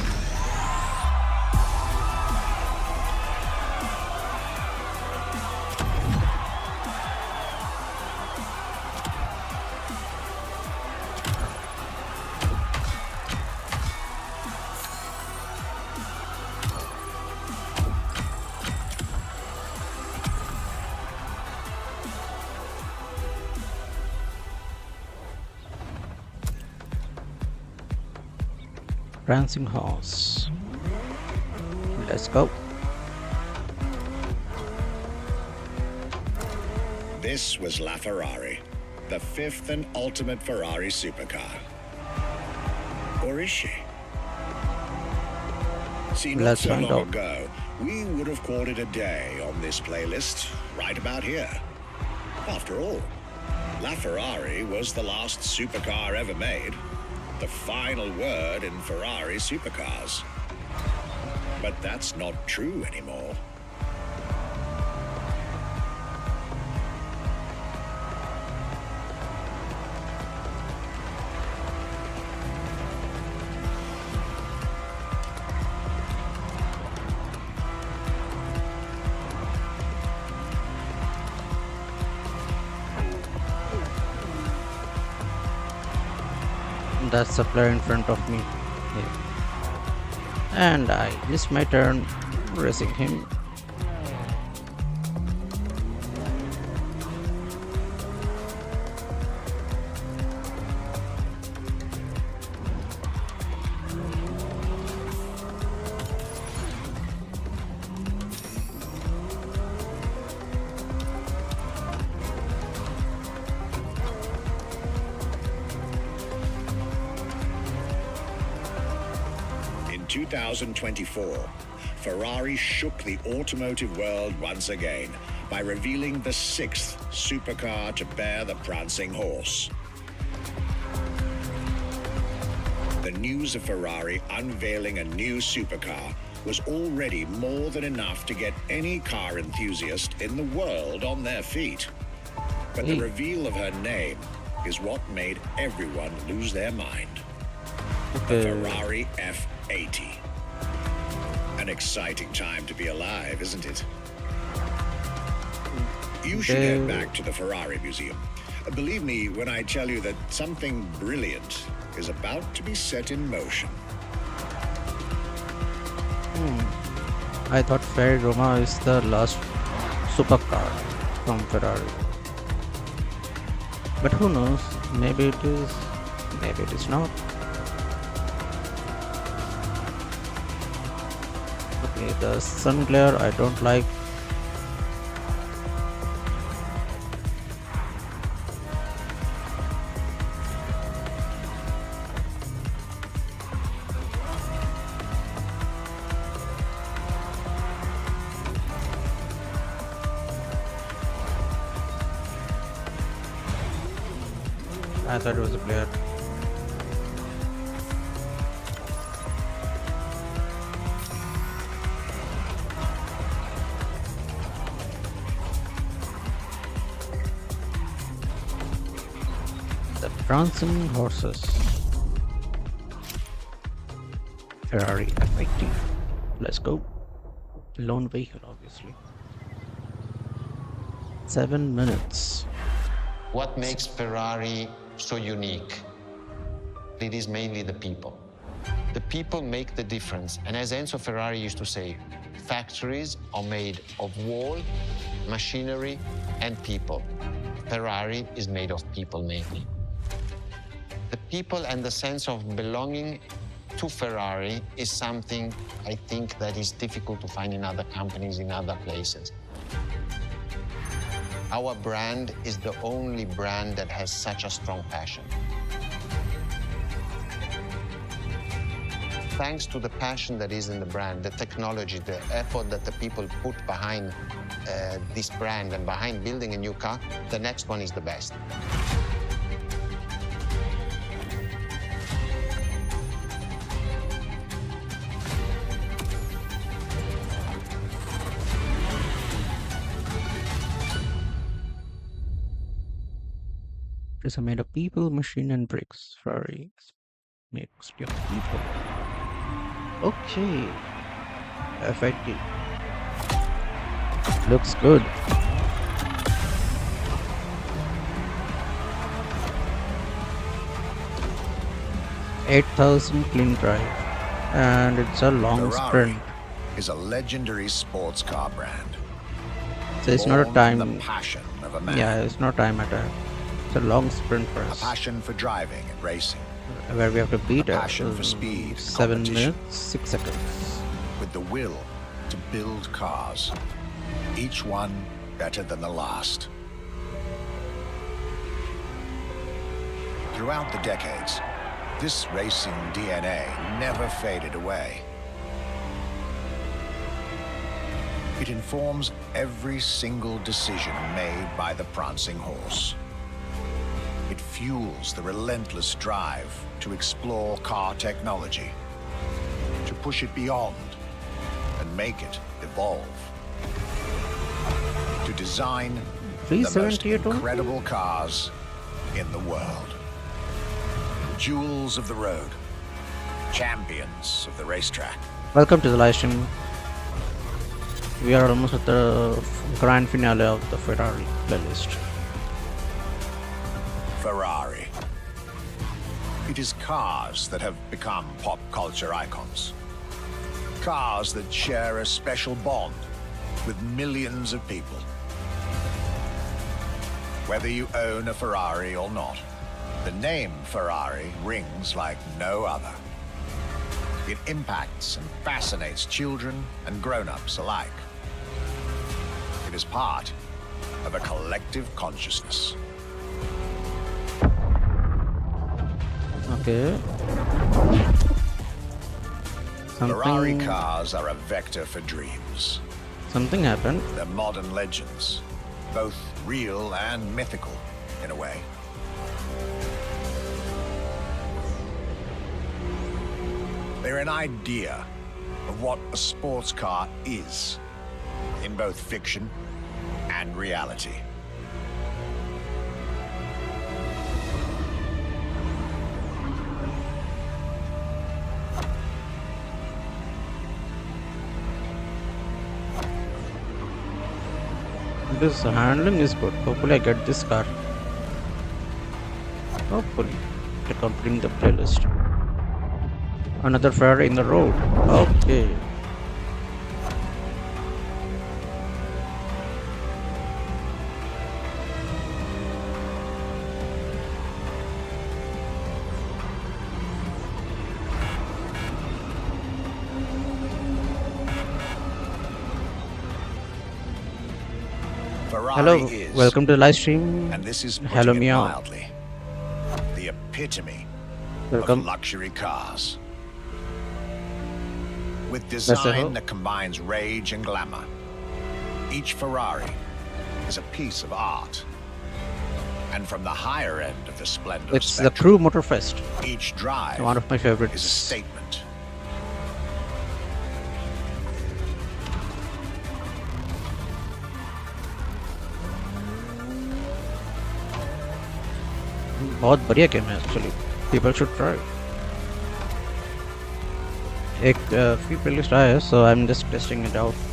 Prancing horse. Let's go. This was LaFerrari, the fifth and ultimate Ferrari supercar. Or is she? See, not Let's so find long out. ago, we would have called it a day on this playlist, right about here. After all, LaFerrari was the last supercar ever made, the final word in Ferrari supercars. But that's not true anymore. That's the player in front of me. Yeah. And I missed my turn racing him. 2024, Ferrari shook the automotive world once again by revealing the 6th supercar to bear the prancing horse. The news of Ferrari unveiling a new supercar was already more than enough to get any car enthusiast in the world on their feet. But the reveal of her name is what made everyone lose their mind. The Ferrari F80. An exciting time to be alive, isn't it? You should head back to the Ferrari Museum. Believe me when I tell you that something brilliant is about to be set in motion. I thought Ferrari Roma is the last supercar from Ferrari. But who knows? Maybe it is, maybe it is not. Okay, the sun glare I don't like. I thought it was a player. The prancing horses. Ferrari F80. Let's go. Lone vehicle, obviously. 7 minutes. What makes Ferrari so unique? It is mainly the people. The people make the difference. And as Enzo Ferrari used to say, factories are made of wall, machinery, and people. Ferrari is made of people mainly. The people and the sense of belonging to Ferrari is something I think that is difficult to find in other companies, in other places. Our brand is the only brand that has such a strong passion. Thanks to the passion that is in the brand, the technology, the effort that the people put behind this brand and behind building a new car, the next one is the best. It is made of people, machine, and bricks. Ferrari is made mostly of people. Okay. F80. Looks good. $8,000 clean drive. And it's a long Ferrari sprint. is a legendary sports car brand. So it's not a Born time. from the passion of a man. Yeah, it's not time attack. It's a long sprint for A us. passion for driving and racing. Where we have to beat A it. passion for speed and 7 competition. minutes, 6 seconds. With the will to build cars. Each one better than the last. Throughout the decades, this racing DNA never faded away. It informs every single decision made by the prancing horse. It fuels the relentless drive to explore car technology, to push it beyond and make it evolve, to design the most 378 only? incredible cars in the world. Jewels of the road, champions of the racetrack. Welcome to the live stream. We are almost at the grand finale of the Ferrari playlist. Ferrari. It is cars that have become pop culture icons. Cars that share a special bond with millions of people. Whether you own a Ferrari or not, the name Ferrari rings like no other. It impacts and fascinates children and grown-ups alike. It is part of a collective consciousness. Okay. Ferrari Something cars are a vector for dreams. something happened. They're modern legends, both real and mythical, in a way. They're an idea of what a sports car is, in both fiction and reality. This handling is good. Hopefully I get this car. Hopefully. To complete the playlist. Another Ferrari in the road. Okay. Ferrari Hello, is, welcome to the live stream. and this is Hello, putting it Meow. mildly, the epitome Welcome. of luxury cars. With a design hope. that combines rage and glamour, each Ferrari is a piece of art. And from the higher end of the splendor It's the spectrum, Crew Motorfest. each drive One of my is a favorites. statement. बहुत बढ़िया game है actually. People should try. एक free playlist आया है, so I'm just testing it out.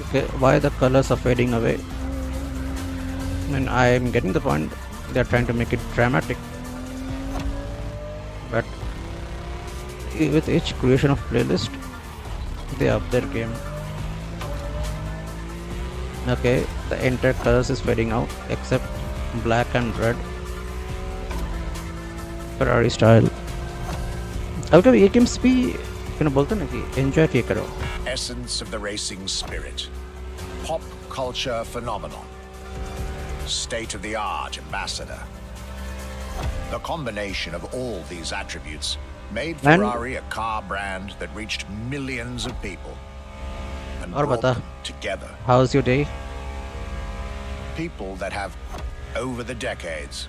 Okay, why the colors are fading away? And I'm getting the point. They're trying to make it dramatic, but with each creation of playlist, they up their game. Okay, the entire colors is fading out except black and red. Ferrari style. अब ये games भी बोलते ना कि enjoy किया करो. Essence of the racing spirit. Pop culture phenomenon. State-of-the-art ambassador. The combination of all these attributes made Man. Ferrari a car brand that reached millions of people and और brought बता. them together. How's your day? People that have, over the decades,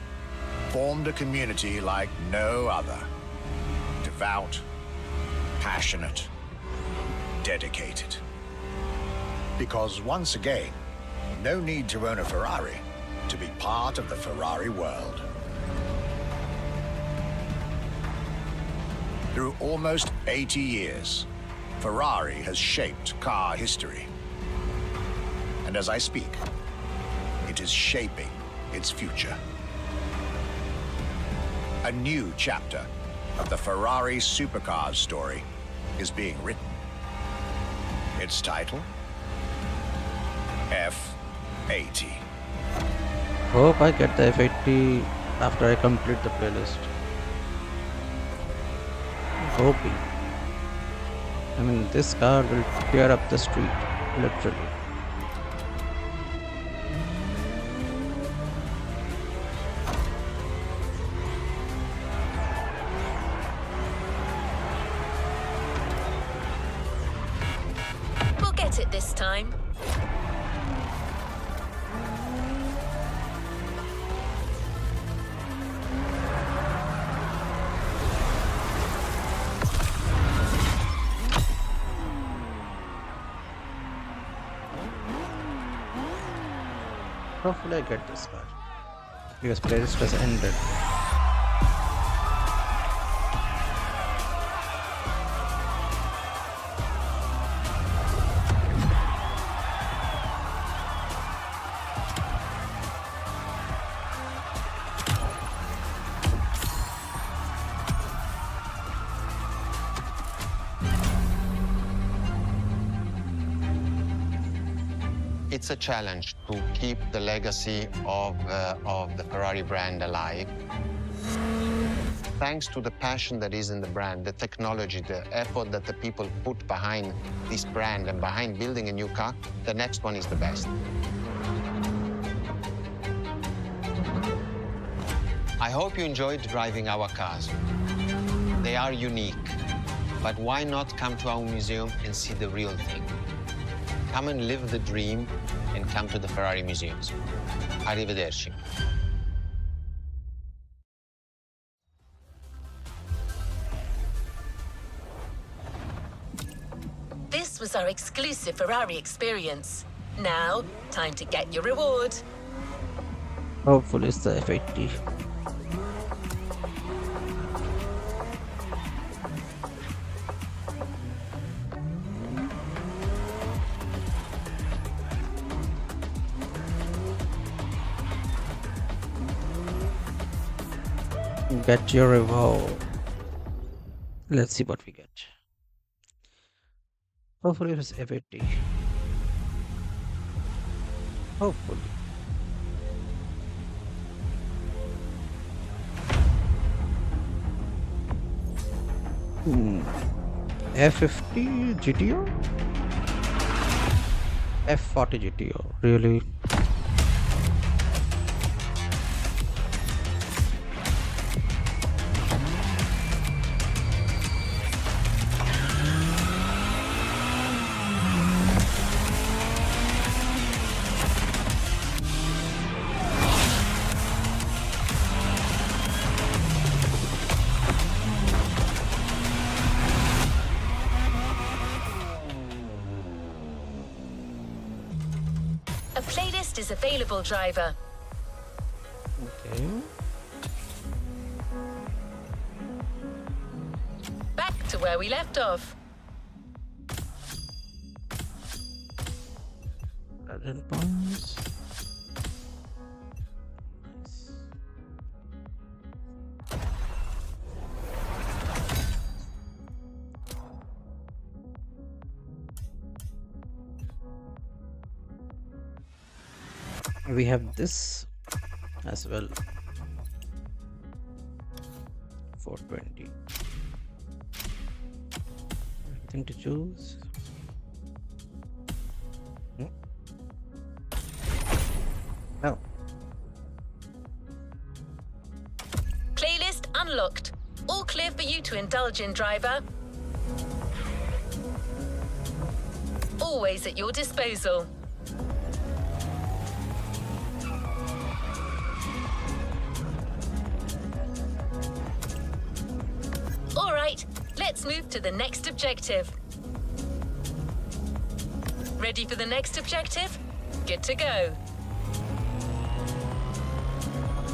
formed a community like no other. Devout, passionate, dedicated. Because once again, no need to own a Ferrari to be part of the Ferrari world. Through almost 80 years, Ferrari has shaped car history. And as I speak, it is shaping its future. A new chapter of the Ferrari supercars story is being written. Its title? F80. Hope I get the F80 after I complete the playlist. Hoping. I mean, this car will tear up the street, literally. We'll get it this time. Hopefully I get this car. Because playlist has ended. It's a challenge to keep the legacy of the Ferrari brand alive. thanks to the passion that is in the brand, the technology, the effort that the people put behind this brand and behind building a new car, the next one is the best. I hope you enjoyed driving our cars. They are unique, but why not come to our museum and see the real thing? Come and live the dream and come to the Ferrari museums. Arrivederci. This was our exclusive Ferrari experience. Now, time to get your reward. Hopefully it's the F80. Get your reward. Let's see what we get. Hopefully it's F80. Hopefully. F50 GTO? F40 GTO, really? A playlist is available, driver. Okay. Back to where we left off. Legend points. We have this as well. 420. Anything to choose? No. Playlist unlocked. All clear for you to indulge in, driver. Always at your disposal. All right, let's move to the next objective. Ready for the next objective? Good to go.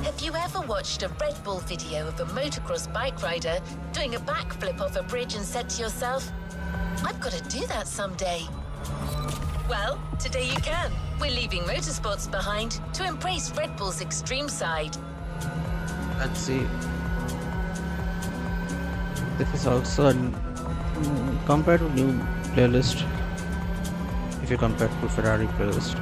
Have you ever watched a Red Bull video of a motocross bike rider doing a backflip off a bridge and said to yourself, I've got to do that someday? Well, today you can. We're leaving motorsports behind to embrace Red Bull's extreme side. Let's see. This is also compared to new playlist. If you compare to Ferrari playlist.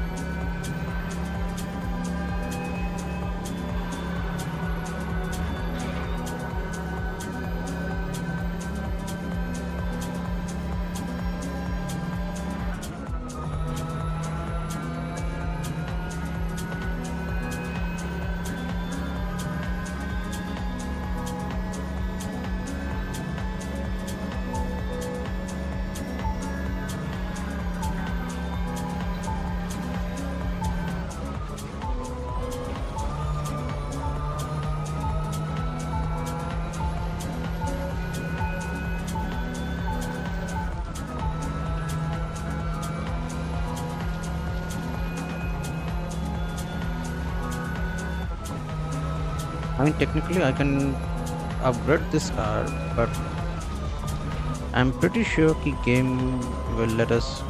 I mean, technically I can upgrade this car, but I'm pretty sure the game will let us,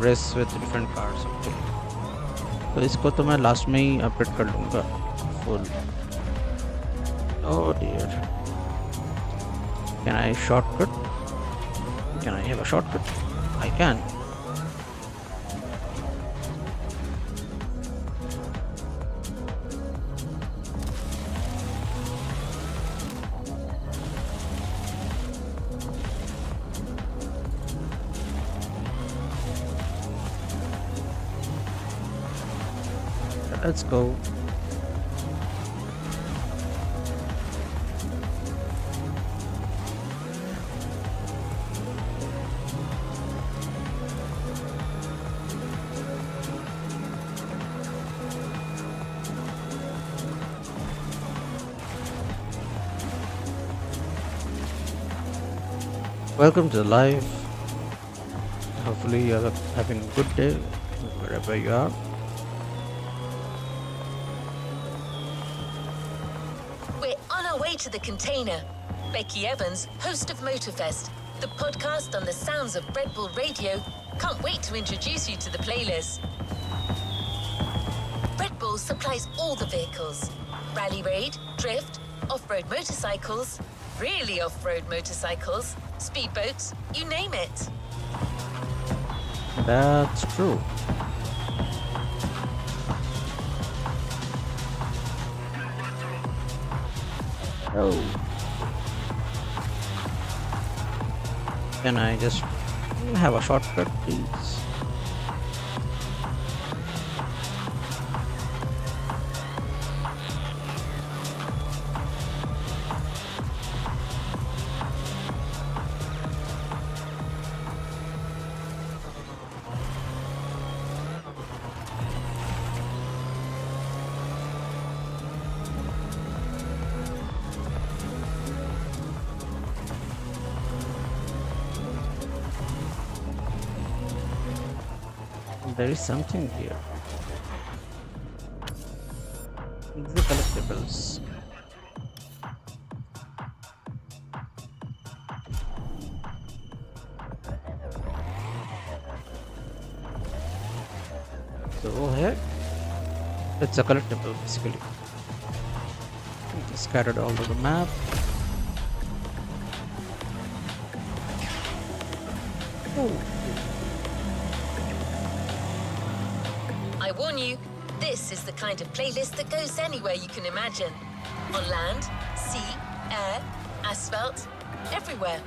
race with different cars. तो इसको तो मैं last में ही update कर लूँगा full. Oh dear. Can I shortcut? Can I have a shortcut? I can. Let's go. Welcome to the live. Hopefully you are having a good day wherever you are. We're on our way to the container. Becky Evans, host of Motorfest, the podcast on the sounds of Red Bull Radio, can't wait to introduce you to the playlist. Red Bull supplies all the vehicles. Rally raid, drift, off-road motorcycles, really off-road motorcycles, speedboats, you name it. That's true. Oh. Can I just have a shortcut, please? There is something here. The collectibles. So here, it's a collectible basically. It's scattered all over the map. Oh. I warn you, this is the kind of playlist that goes anywhere you can imagine. On land, sea, air, asphalt, everywhere.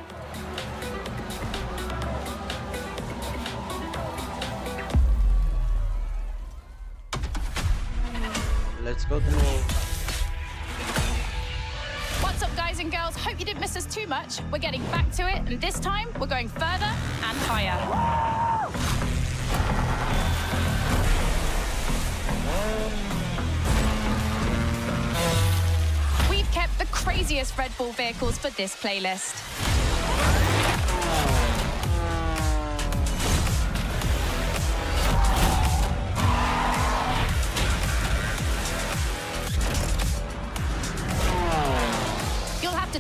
Let's go to What's up, guys and girls? Hope you didn't miss us too much. We're getting back to it, and this time we're going further and higher. We've kept the craziest Red Bull vehicles for this playlist.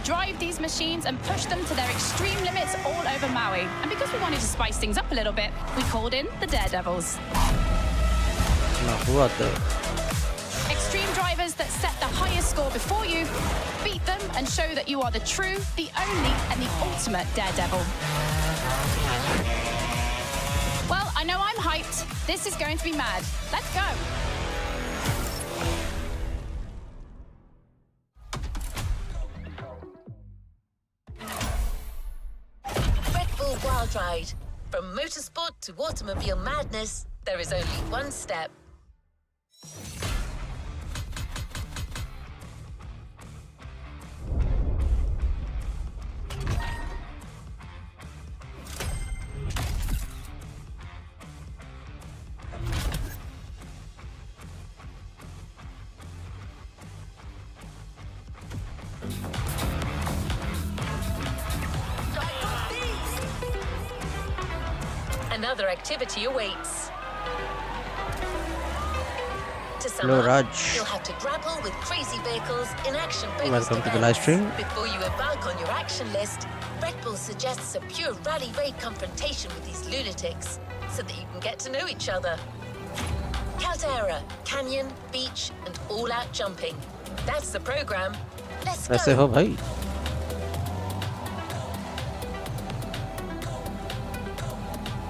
Drive these machines and push them to their extreme limits all over Maui. And because we wanted to spice things up a little bit, we called in the Daredevils. Now, who are the Extreme drivers that set the highest score before you, beat them and show that you are the true, the only, and the ultimate Daredevil. Well, I know I'm hyped. This is going to be mad. Let's go. Wild ride. From motorsport to automobile madness, there is only one step. Another activity awaits. To sum Hello, up, Raj. you'll have to grapple with crazy vehicles in action bonus Welcome to the events. Livestream. Before you embark on your action list, Red Bull suggests a pure rally raid confrontation with these lunatics so that you can get to know each other. Caldera, canyon, beach, and all-out jumping. That's the program. Let's वैसे go. हो भाई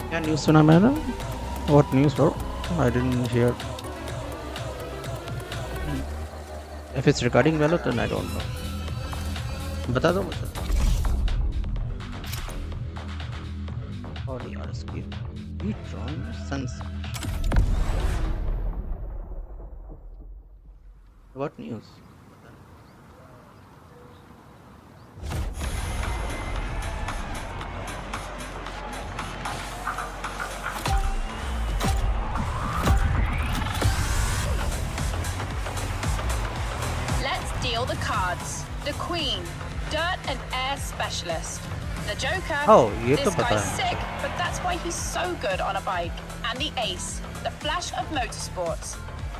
क्या news सुना मैंने What news bro I didn't hear If it's regarding Velo then I don't know बता दो मुझे और यार इसकी Beatron Sunset What news? Let's deal the cards. The Queen, Dirt and Air Specialist. The Joker, Oh, ये तो this पता guy's है sick, मुझे. but that's why he's so good on a bike. And the Ace, the Flash of Motorsports.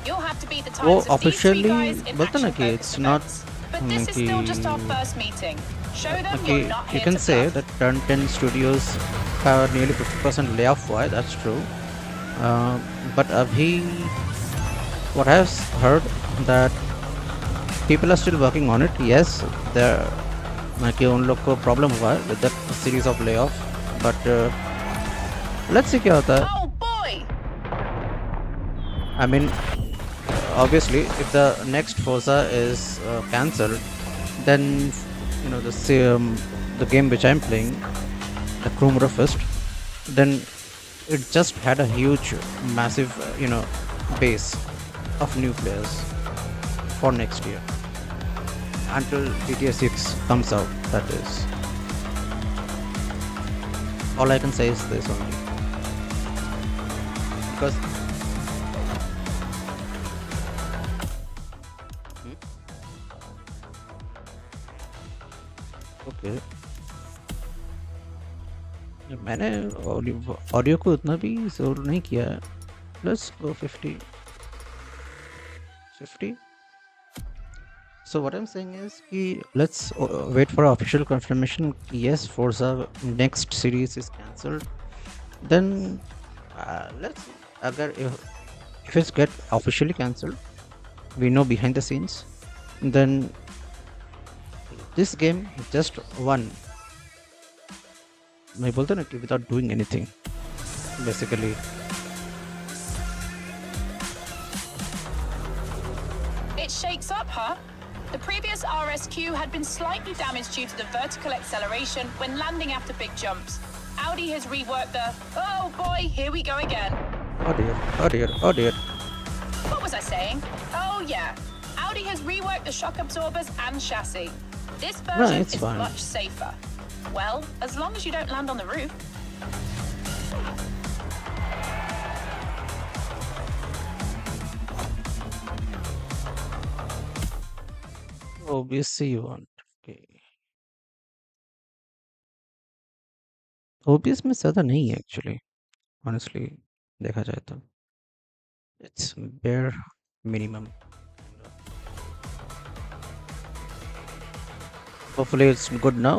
You'll have to beat the वो times of these three officially guys in बोलते ना कि action-focused it's not events. But this is still just our first meeting. Show them okay, you're not you here can to say bluff. that Turn 10 Studios का nearly 50% layoff हुआ है, that's true. But अभी what I've heard that people are still working on it. Yes, there कि उन लोग को problem हुआ है with that series of layoff. But let's see क्या होता है. Oh boy! I mean, obviously, if the next Forza is cancelled, then you know the game which I'm playing, the Crew Motorfest, then it just had a huge, massive, base of new players for next year until GTA 6 comes out. That is all I can say is this only because. Okay मैंने audio को उतना भी जोर नहीं किया है. Let's go 50. So what I'm saying is कि let's wait for official confirmation. Yes, Forza next series is cancelled. Then let's अगर if it's get officially cancelled, we know behind the scenes, then this game just won. मैं बोलता ना कि without doing anything basically. It shakes up, huh? The previous RSQ had been slightly damaged due to the vertical acceleration when landing after big jumps. Audi has reworked the, oh boy, here we go again. Oh dear. What was I saying? Oh yeah, Audi has reworked the shock absorbers and chassis. This version it's is fine. much safer. Well, as long as you don't land on the roof. OBS you want. Okay. OBS में ज़्यादा नहीं है actually. Honestly, देखा जाए तो. It's bare minimum. Hopefully it's good now.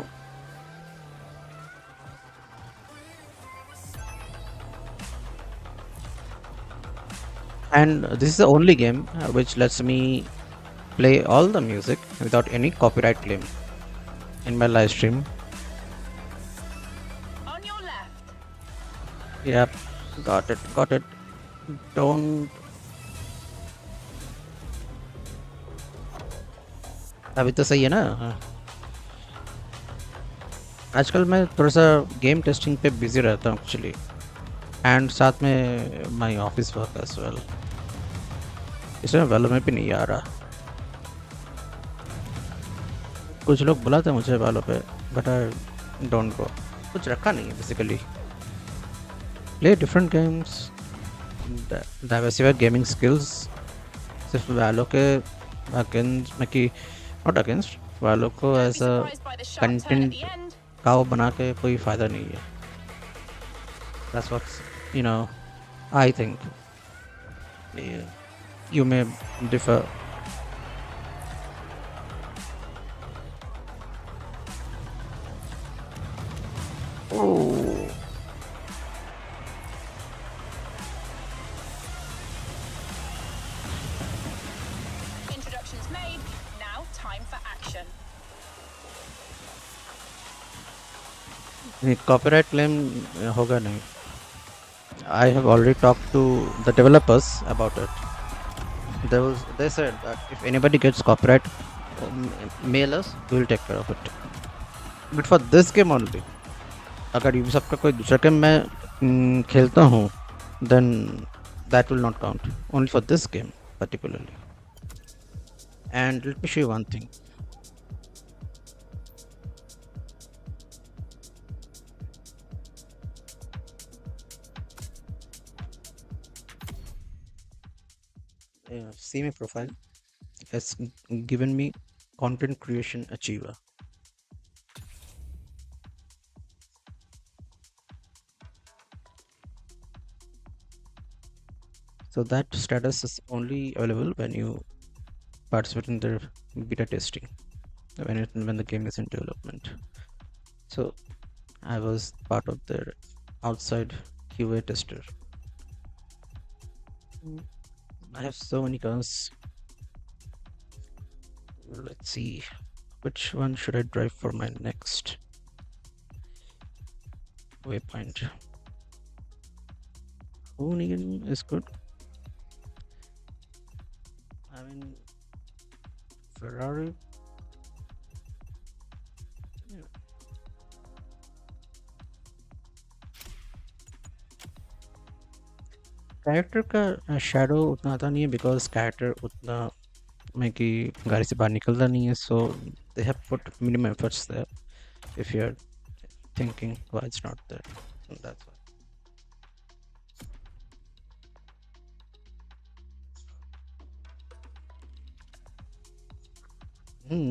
And this is the only game which lets me play all the music without any copyright claim in my live stream. On your left. Yep, got it. Don't. अभी तो सही है ना. आजकल मैं थोड़ा सा game testing पे बिजी रहता हूँ एक्चुअली एंड साथ में my office work as well. इसमें वालों में भी नहीं आ रहा. कुछ लोग बुलाते हैं मुझे वालों पे बट आई डोंट गो. कुछ रखा नहीं है basically. Play different games, diversified gaming skills. सिर्फ वालों के अगेंस्ट कि नॉट अगेंस्ट वालों को Don't be as a surprised by the sharp turn at content the end. काव बना के कोई फ़ायदा नहीं है. That's what I think. Yeah. You may differ. Oh. Introductions made. Now time for action. Copyright claim होगा नहीं. I have already talked to the developers about it. They said that if anybody gets copyright, mail us, we will take care of it. But for this game only, अगर Ubisoft का कोई दूसरा game मैं खेलता हूँ, then that will not count. Only for this game particularly. And let me show you one thing. See my profile. It's given me content creation achiever. So that status is only available when you participate in the beta testing, when the game is in development. So I was part of the outside QA tester. I have so many cars. Let's see, which one should I drive for my next waypoint? Honolulu is good. I mean, Ferrari. Yeah. Character का shadow उतना आता नहीं है because character उतना में कि गाड़ी से बाहर निकलता नहीं है so they have put minimum efforts there if you are thinking why it's not there that's why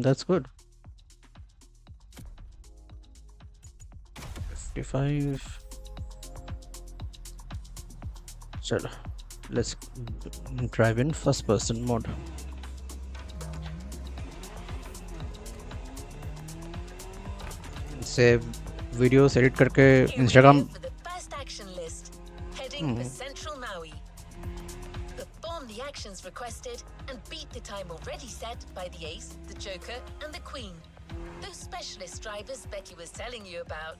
that's good. 55. चलो let's drive in first person mode. से वीडियोस एडिट करके Instagram For the first action list, heading for Central Maui. Perform the actions requested and beat the time already set by the Ace, the Joker, and the Queen. Those specialist drivers Becky was telling you about.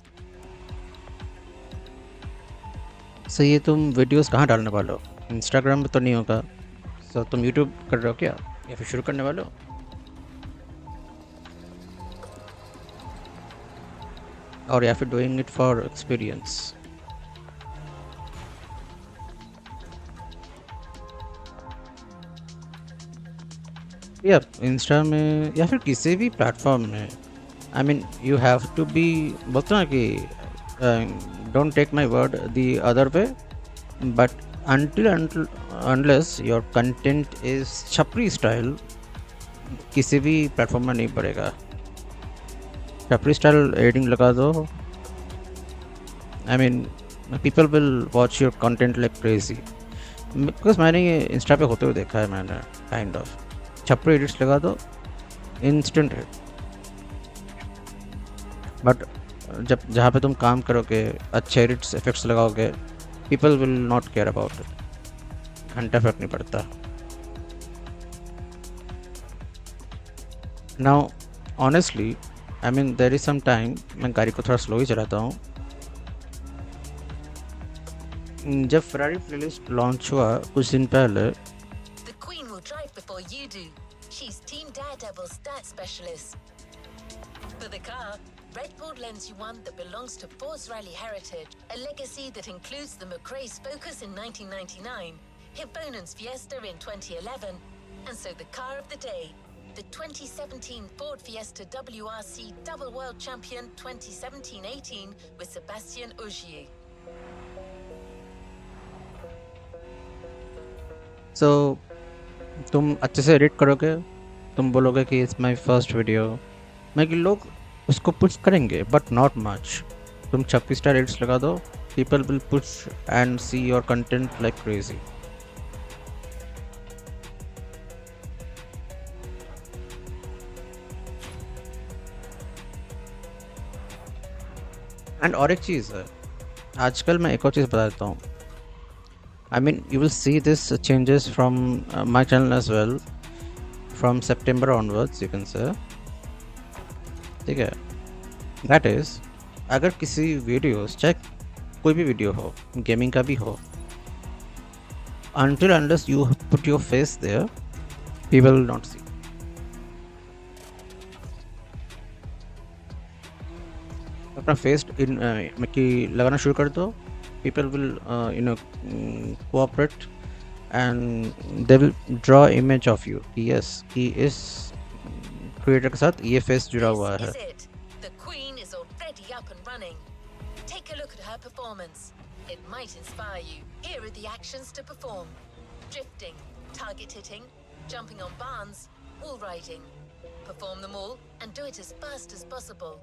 सो ये तुम videos कहाँ डालने वाले हो? Instagram पे तो नहीं होगा, सो तुम यूट्यूब कर रहे हो क्या या फिर शुरू करने वाले हो? और या फिर डूइंग इट फॉर एक्सपीरियंस? या इंस्टा में या फिर किसी भी प्लेटफॉर्म में, I mean you have to be, बोलते ना कि don't take my word the other way, but unless your content is छपरी स्टाइल, किसी भी प्लेटफॉर्म में नहीं पड़ेगा. छपरी स्टाइल एडिटिंग लगा दो, I mean people will watch your content like crazy. Because मैंने ये इंस्टा पे होते हुए देखा है, मैंने काइंड ऑफ छपरी एडिट्स लगा दो, इंस्टेंट हिट. बट जब जहाँ पे तुम काम करोगे, अच्छे एडिट्स इफेक्ट्स लगाओगे, people will not care about it, घंटा फर्क नहीं पड़ता. Now honestly, I mean there is some time, मैं गाड़ी को थोड़ा स्लो ही चलाता हूँ. जब फरारी प्लेलिस्ट लॉन्च हुआ कुछ दिन पहले, The Queen will drive before you do. She's Team Daredevil stat specialist. For the car, Red Bull lends you one that belongs to Force Rally heritage, a legacy that includes the McRae's Focus in 1999, Hibonan's Fiesta in 2011, and so the car of the day, the 2017 Ford Fiesta WRC Double World Champion 2017-18 with Sebastian Ogier. सो तुम अच्छे से edit करोगे, तुम बोलोगे कि it's my first video, मैं कि लोग उसको पुश करेंगे बट नॉट मच. तुम 26 स्टार एडिट्स लगा दो, people will push and see your content like crazy. And और एक चीज़ है, आजकल मैं एक और चीज़ बता देता हूँ. I mean, you will see this changes from my channel as well, from September onwards, you can say. ठीक है, that is, अगर किसी वीडियोस, चाहे कोई भी वीडियो हो, गेमिंग का भी हो, until unless you put your face there, people will not see. अपना फेस लगाना शुरू कर दो, people will cooperate and they will draw image of you. Yes, he is creator के साथ ये face जुड़ा This हुआ है. is it. The Queen is already up and running. Take a look at her performance. It might inspire you. Here are the actions to perform: drifting, target hitting, jumping on barns, wall riding. Perform them all and do it as fast as possible.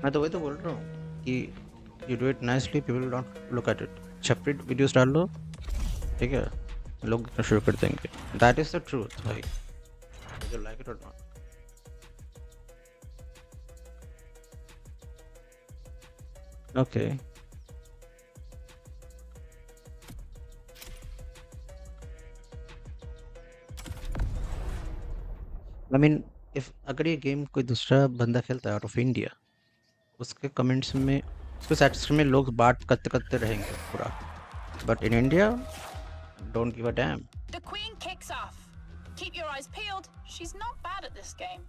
मैं तो वही तो बोल रहा हूँ कि you do it nicely, people don't look at it. छपरी videos डाल लो, ठीक है, लोग देखना शुरू कर देंगे. That is the truth, भाई. Whether you like it or not. Okay. I mean, if अगर ये गेम कोई दूसरा बंदा खेलता है आउट ऑफ इंडिया, उसके कमेंट्स में, उसके स्टैटस में लोग बात करते करते रहेंगे पूरा. But in India, don't give a damn. The Queen kicks off. Keep your eyes peeled. She's not bad at this game.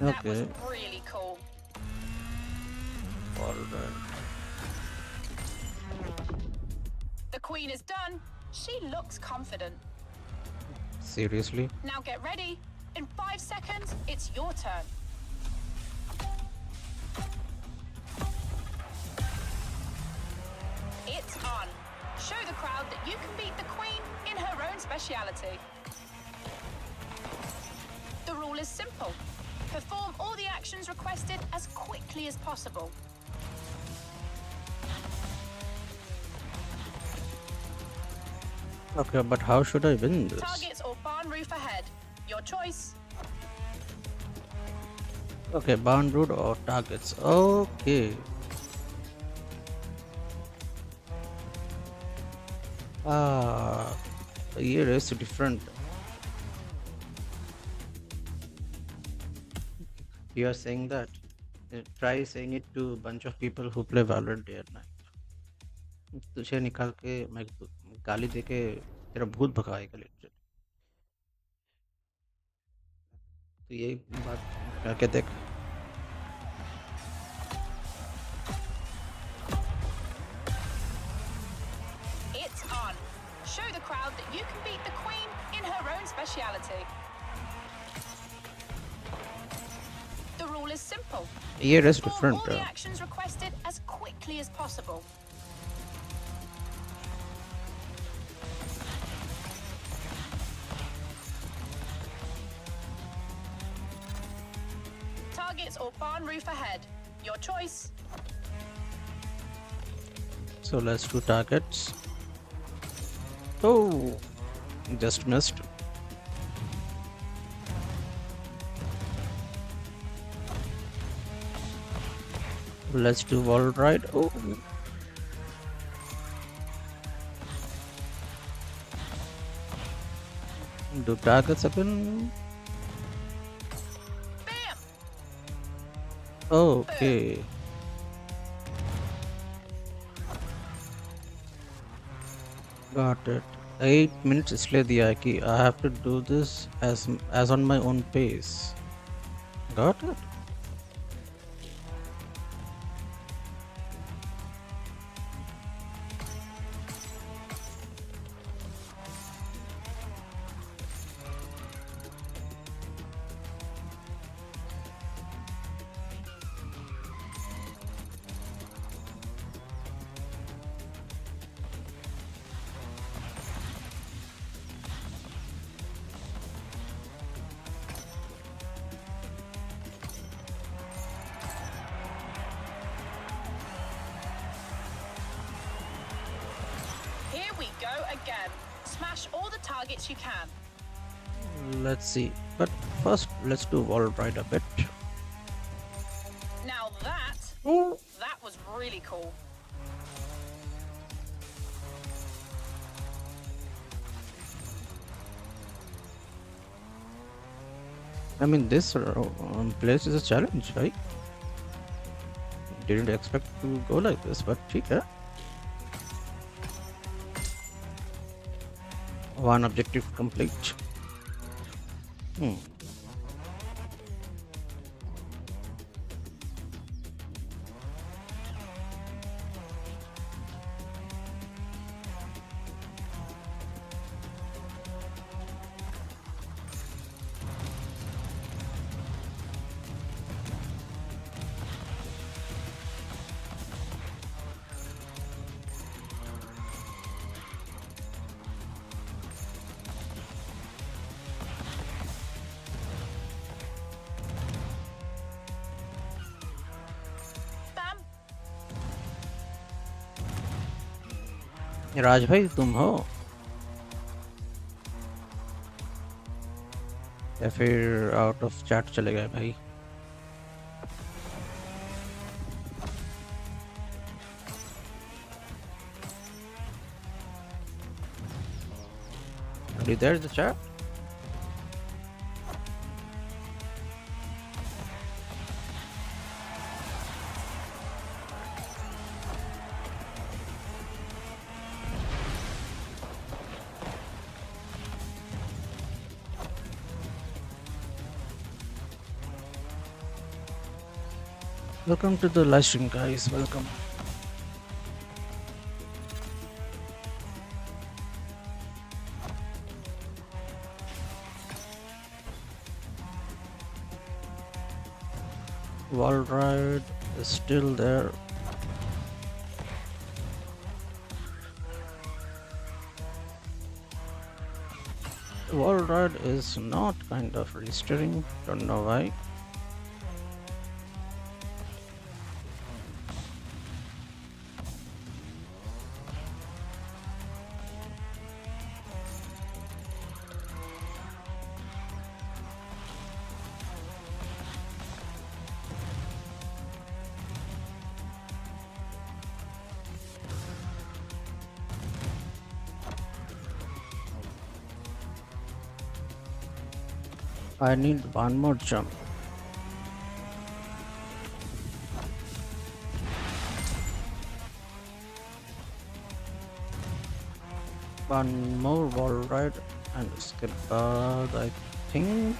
That was Okay. really cool. All right. The Queen is done. She looks confident. Seriously? Now get ready. In 5 seconds, it's your turn. It's on. Show the crowd that you can beat the Queen in her own speciality. The rule is simple. Perform all the actions requested as quickly as possible. Okay, but how should I win this? Targets or barn roof ahead. Your choice. Okay, barn route or targets. Okay. Ah, here is different. You are saying that. Try saying it to a bunch of people who play Valorant day and night. तुझे निकाल के मैं गाली दे के तेरा भूत भगाएगा literally. तो यही बात करके देख. It's on. Show the crowd that you can beat the Queen in her own speciality. The rule is simple. Here is Perform different. all the actions requested as quickly as possible. Targets or barn roof ahead. Your choice. So let's do targets. Oh, just missed. Let's do wall ride. Oh. Do targets again. Bam! Okay. Got it. 8 minutes इसलिए दिया है कि I have to do this as on my own pace. Got it. Here we go again. Smash all the targets you can. Let's see. But first, let's do wall ride a bit. Now that was really cool. I mean, this place is a challenge, right? Didn't expect to go like this, but ठीक है. One objective complete. राज भाई तुम हो या फिर out of chat चले गए भाई? Are you there in the chat? Welcome to the live stream, guys. Welcome. Wall ride is still there. Wall ride is not kind of registering. Don't know why. I need one more jump. One more wall ride and skip I think.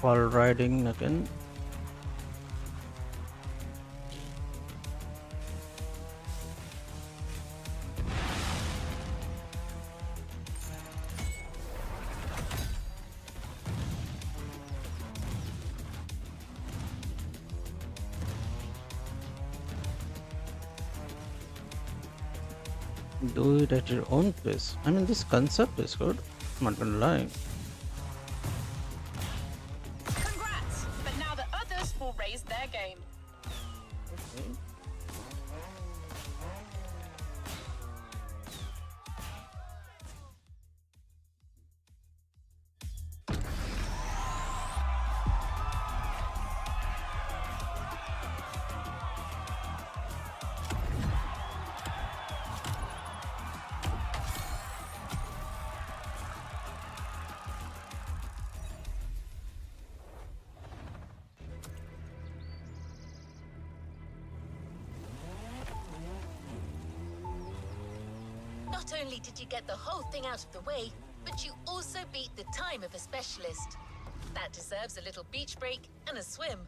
Wall riding again. Do it at your own pace. I mean, this concept is good. I'm not gonna lie. Congrats! But now the others will raise their game. Not only did you get the whole thing out of the way, but you also beat the time of a specialist. That deserves a little beach break and a swim.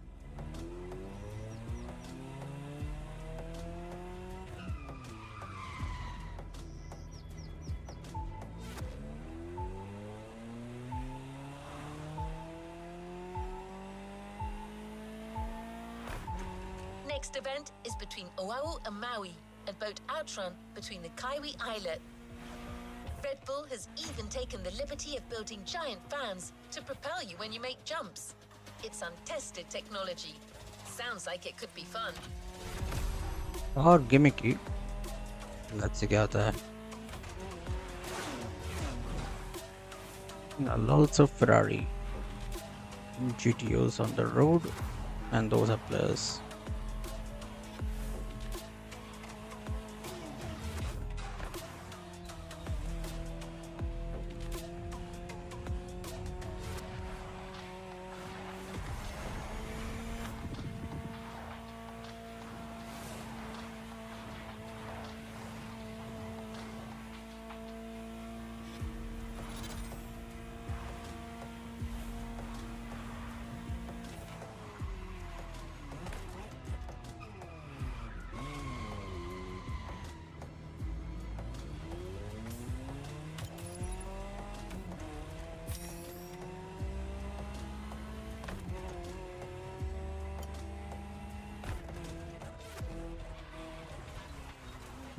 Next event is between Oahu and Maui, and boat Outrun between the Kaiwi Islet. Red Bull has even taken the liberty of building giant fans to propel you when you make jumps. It's untested technology. Sounds like it could be fun. और gimmicky. Let's see क्या होता है. Lots of Ferrari GTOs on the road, and those are players.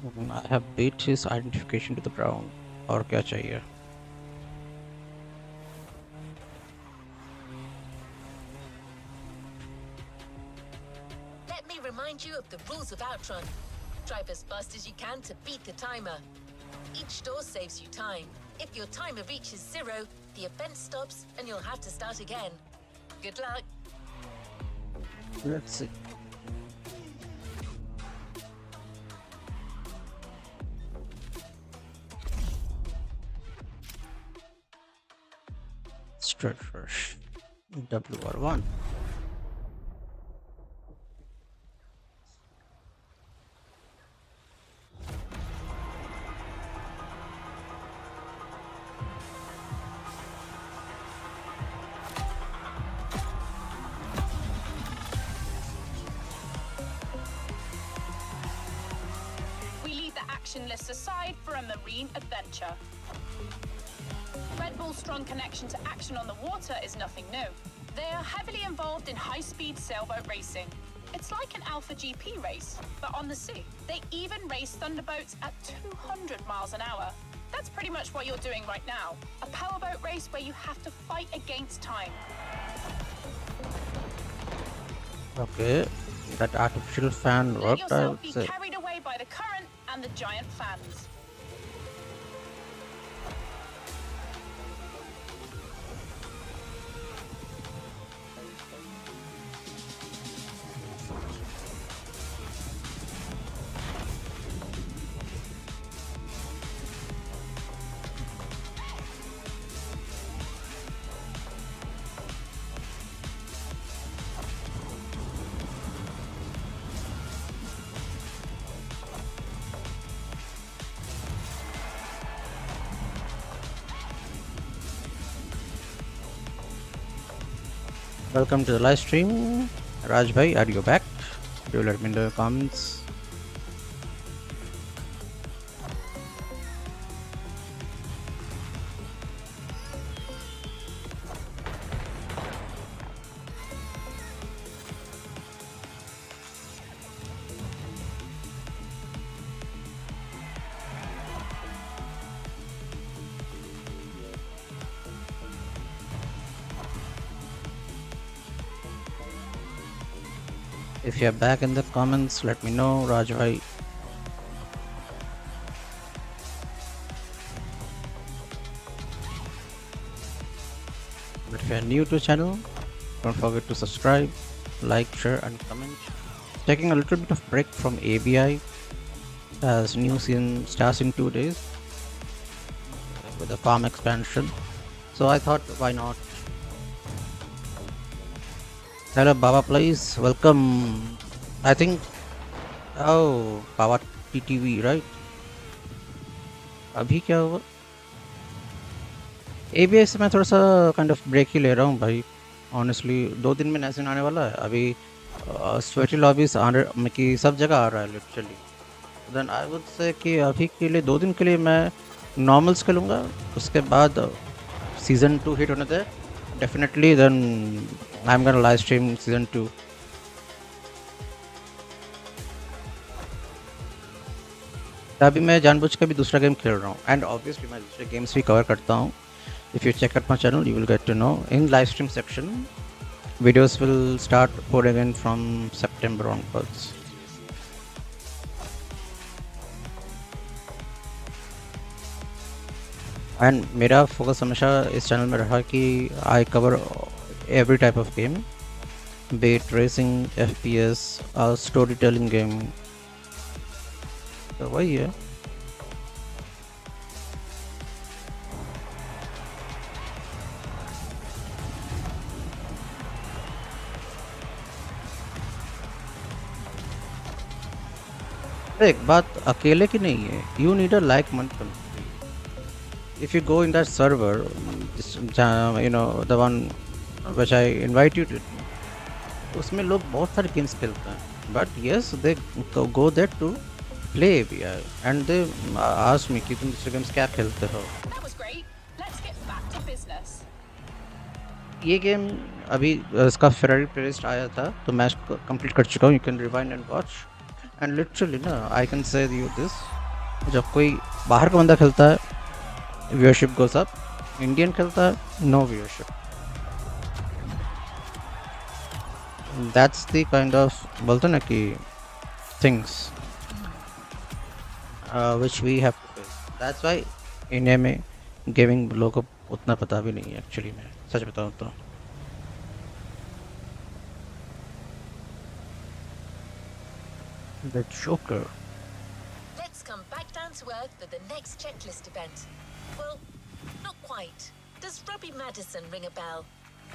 I have beat his identification to the ground. और क्या चाहिए? Let me remind you of the rules of Outrun. Drive as fast as you can to beat the timer. Each door saves you time. If your timer reaches 0, the event stops and you'll have to start again. Good luck. Let's see. Straight rush. WR1. We leave the action list aside for a marine adventure. Red Bull's strong connection to action on the water is nothing new. They are heavily involved in high-speed sailboat racing. It's like an Alpha GP race, but on the sea. They even race thunderboats at 200 miles an hour. That's pretty much what you're doing right now. A powerboat race where you have to fight against time. Okay, that artificial fan Let worked, I yourself would be say. carried away by the current and the giant fans. Welcome to the live stream. Raj bhai, are you back? Do let me know in the comments. If you're back in the comments, let me know, Raj bhai. But if you're new to the channel, don't forget to subscribe, like, share, and comment. Taking a little bit of break from ABI as new season starts in 2 days with the farm expansion. So I thought, why not? Hello, Baba, please welcome. I think, oh, Baba TTV, right? अभी क्या हुआ? ABI से मैं थोड़ा सा kind of break ही ले रहा हूँ भाई. ऑनेस्टली 2 दिन में नैसन आने वाला है. अभी स्वेटी लॉबीज आने की सब जगह आ रहा है literally. Then I would say कि अभी के लिए 2 दिन के लिए मैं नॉर्मल्स खेलूँगा. उसके बाद सीज़न 2 हिट होने दे definitely. Then I am gonna live stream season 2. अभी मैं जानबूझ के भी दूसरा गेम खेल रहा हूँ. एंड ऑब्वियसली मैं दूसरे गेम्स भी कवर करता हूँ. If you check out my channel, you will get to know. In live stream section, videos will start pouring in from September onwards. And मेरा focus हमेशा इस चैनल में रहा कि I cover every type of game, be it racing, FPS, or storytelling game. तो वही है. एक बात अकेले की नहीं है. You need a like-minded community. If you go in that server, you know the one which I invite you to, उसमें लोग बहुत सारे गेम्स खेलते हैं. But yes, they go there to play ABI and they ask me कि तुम दूसरे games क्या खेलते हो. That was great. Let's get back to business. ये गेम अभी इसका फेरारी प्लेलिस्ट आया था तो मैं इसको कंप्लीट कर चुका हूँ. You can rewind and watch. And literally ना I can say you this, जब कोई बाहर का बंदा खेलता है व्यूअरशिप गोस अप, इंडियन खेलता है no viewership. That's the kind of बोलते ना कि things which we have to face. That's why India में गेमिंग लोगों को उतना पता भी नहीं है एक्चुअली में, सच बताऊँ तो. The Joker. Let's come back down to earth for the next checklist event. Well, not quite. Does Robbie Madison ring a bell?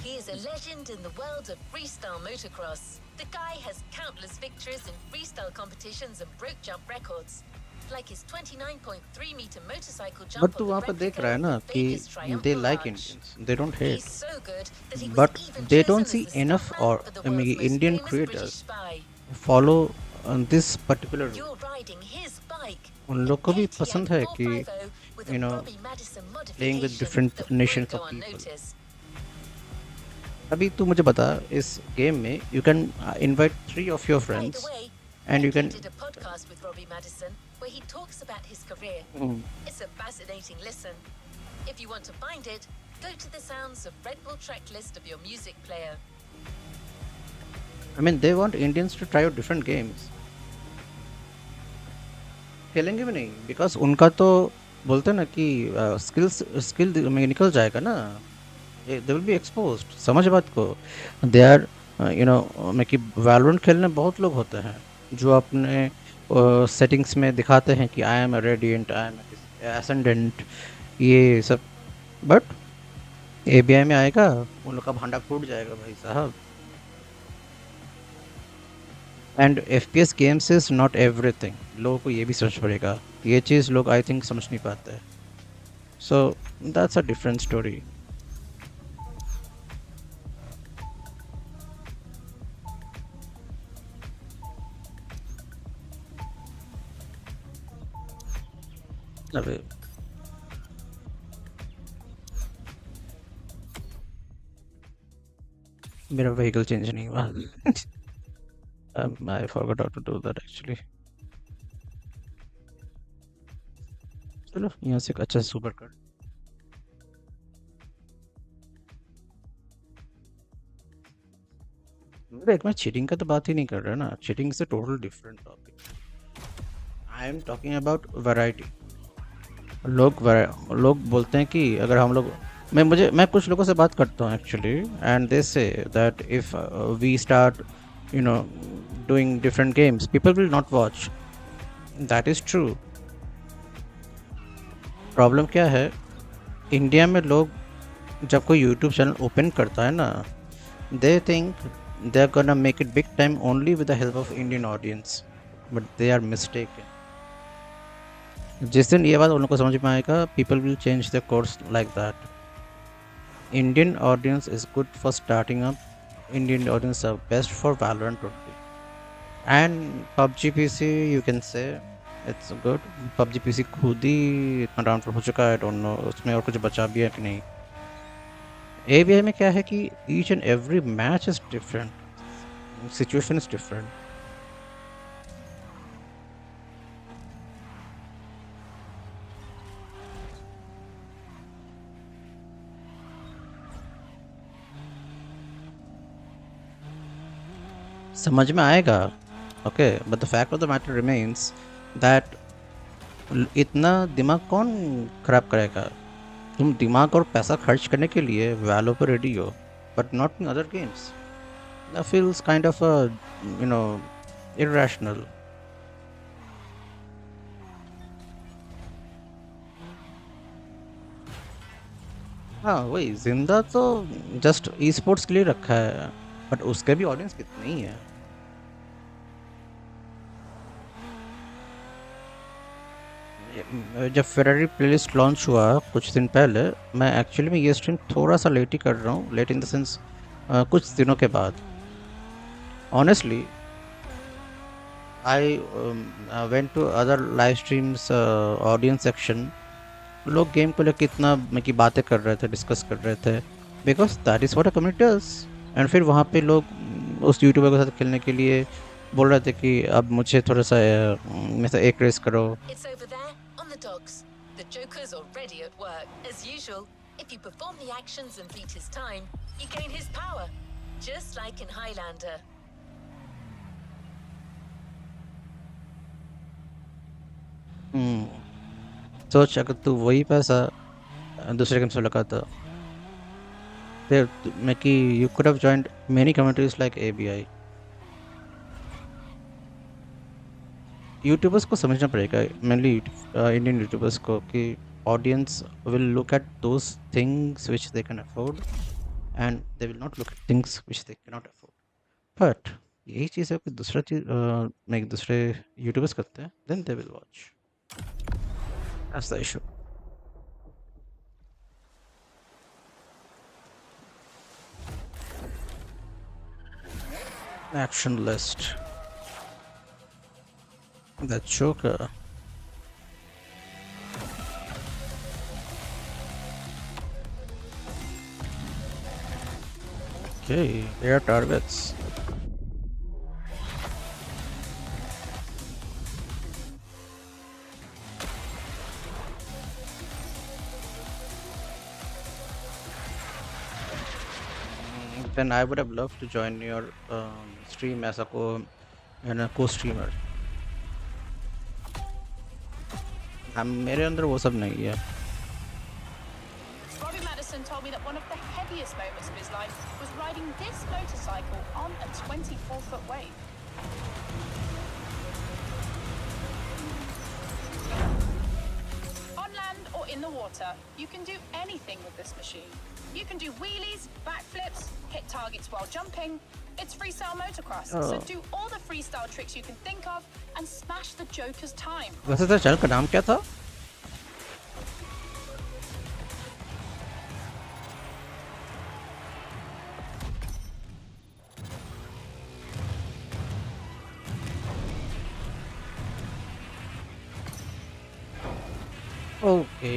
He is a legend in the world of freestyle motocross. The guy has countless victories in freestyle competitions and broke jump records. Like his 29.3 meter motorcycle jump But तू वहाँ पर देख रहा है ना कि they like Indians, they don't hate. He's so good that he But was even they chosen don't as see the enough stuntman or for the world's most Indian famous creators British spy. follow this particular. You're riding his bike. उन लोग को भी ATM पसंद है कि 450 with a you know Robbie Madison playing with modification different that won't nations go of people. unnoticed. अभी तू मुझे बता, इस गेम में you can invite 3 of your By friends the way, and you Becky can did a podcast with Robbie Madison where he talks about his career. It's a fascinating listen. If you want to find it, go to the sounds of Red Bull track list of your music player. I mean they want Indians to try out different games. खेलेंगे भी नहीं because उनका तो बोलते ना कि skill में निकल जाएगा ना, दे विल बी एक्सपोज्ड. समझ बात को. दे आर यू नो मैं कि वैलोरेंट खेलने बहुत लोग होते हैं जो अपने सेटिंग्स में दिखाते हैं कि I am a radiant, I am ascendant, ये सब. बट एबीआई में आएगा उन लोग का भांडा फूट जाएगा भाई साहब. And FPS games is not everything. लोगों को ये भी समझ पड़ेगा, ये चीज़ लोग आई थिंक समझ नहीं पाते. So that's a different story. अबे मेरा व्हीकल चेंज नहीं हुआ. I forgot how to do that actually. चलो यहाँ से एक अच्छा सुपर कर. एक मैं चीटिंग का तो बात ही नहीं कर रहा ना. Cheating is a total different topic. I am talking about variety. लोग बोलते हैं कि अगर हम लोग मैं कुछ लोगों से बात करता हूँ actually, and they say that if we start you know doing different games, people will not watch. That is true. Problem क्या है, इंडिया में लोग जब कोई यूट्यूब चैनल ओपन करता है ना, they think they are gonna make it big time only with the help of Indian audience, but they are mistaken. जिस दिन ये बात उन लोगों को समझ में आएगा, people will change the course like that. Indian audience is good for starting up. Indian audience are best for Valorant only. And PUBG PC you can say it's good. PUBG PC खुद ही इतना down हो चुका है, don't know उसमें और कुछ बचा भी है कि नहीं. ABI में क्या है कि each and every match is different, situation is different. समझ में आएगा. Okay, but the fact of the matter remains that इतना दिमाग कौन खराब करेगा. तुम दिमाग और पैसा खर्च करने के लिए वैलो पर रेडी हो, but not in other games. That feels kind of you know irrational. हाँ वही, जिंदा तो जस्ट ई स्पोर्ट्स के लिए रखा है, बट उसके भी ऑडियंस कितनी है. जब फेरारी प्लेलिस्ट लॉन्च हुआ कुछ दिन पहले, मैं एक्चुअली में ये स्ट्रीम थोड़ा सा लेट ही कर रहा हूँ, लेट इन द सेंस कुछ दिनों के बाद. Honestly I went to other live streams audience section. लोग गेम को लेकर इतना की बातें कर रहे थे, डिस्कस कर रहे थे, because that is what a community does. And फिर वहाँ पे लोग उस यूट्यूबर के साथ खेलने के लिए बोल रहे थे कि अब मुझे थोड़ा सा में से एक रेस करो. It's over there, on the docks. The Joker's already at work. As usual, if you perform the actions and beat his time, you gain his power. Just like in Highlander. सोच अगर तू वही पैसा दूसरे game से लगाता फिर मैं कि you could have joined many communities like ABI. YouTubers को समझना पड़ेगा मेनली इंडियन यूट्यूबर्स को कि audience will look at those things which they can afford and they will not look at things which they can not afford. But यही चीज़ है कि दूसरा चीज़ मैं दूसरे यूट्यूबर्स करते हैं then they will watch. That's the issue. Action list. The Joker. Okay, air targets. Then I would have loved to join your stream as a co-streamer. मेरे अंदर वो सब नहीं है. Robbie Madison told me that one of the heaviest moments of his life was riding this motorcycle on a 24-foot wave. On land or in the water, you can do anything with this machine. You can do wheelies, backflips, hit targets while jumping. It's freestyle motocross, so do all the freestyle tricks you can think of and smash the Joker's time. वैसे तो channel का नाम क्या था? Okay,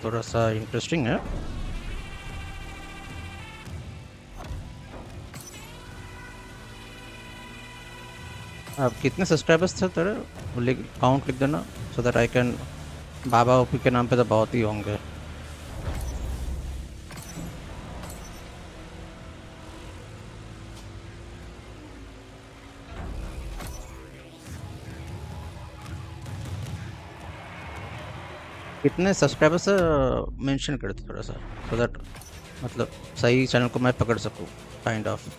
थोड़ा सा interesting है. अब कितने सब्सक्राइबर्स थे तेरे? काउंट लिख देना so that I can. Baba OP के नाम पे तो बहुत ही होंगे. कितने सब्सक्राइबर्स मेंशन करते थोड़ा सा सो दैट मतलब सही चैनल को मैं पकड़ सकूं kind of.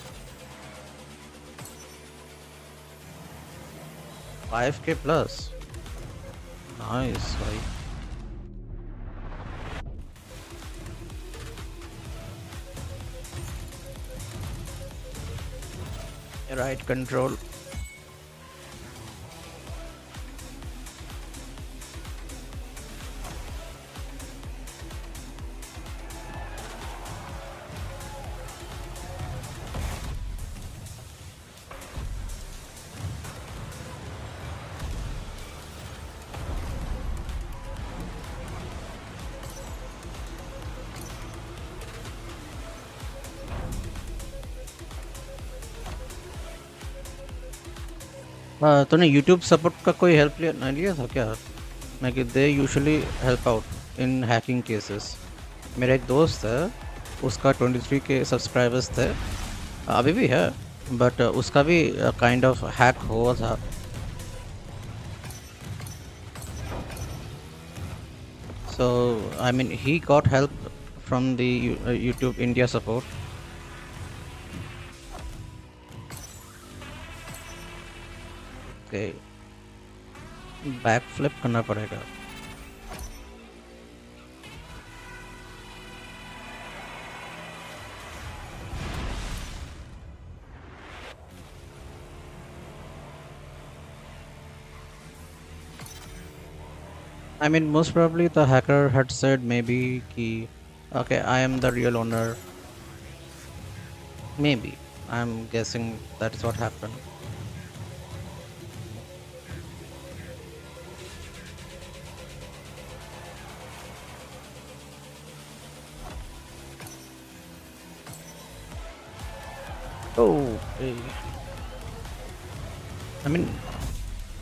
5K plus. Nice भाई. Right control. तूने यूट्यूब सपोर्ट का कोई हेल्प लिया था क्या? मैं कि they usually help out in hacking cases. मेरा एक दोस्त है उसका 23 के सब्सक्राइबर्स थे. अभी भी है बट उसका भी काइंड ऑफ हैक हुआ था. So I mean he got help from the YouTube India support. Back flip करना पड़ेगा. I mean, most probably the hacker had said maybe ki, okay, I am the real owner. Maybe. I'm guessing that's what happened. Oh, hey. I mean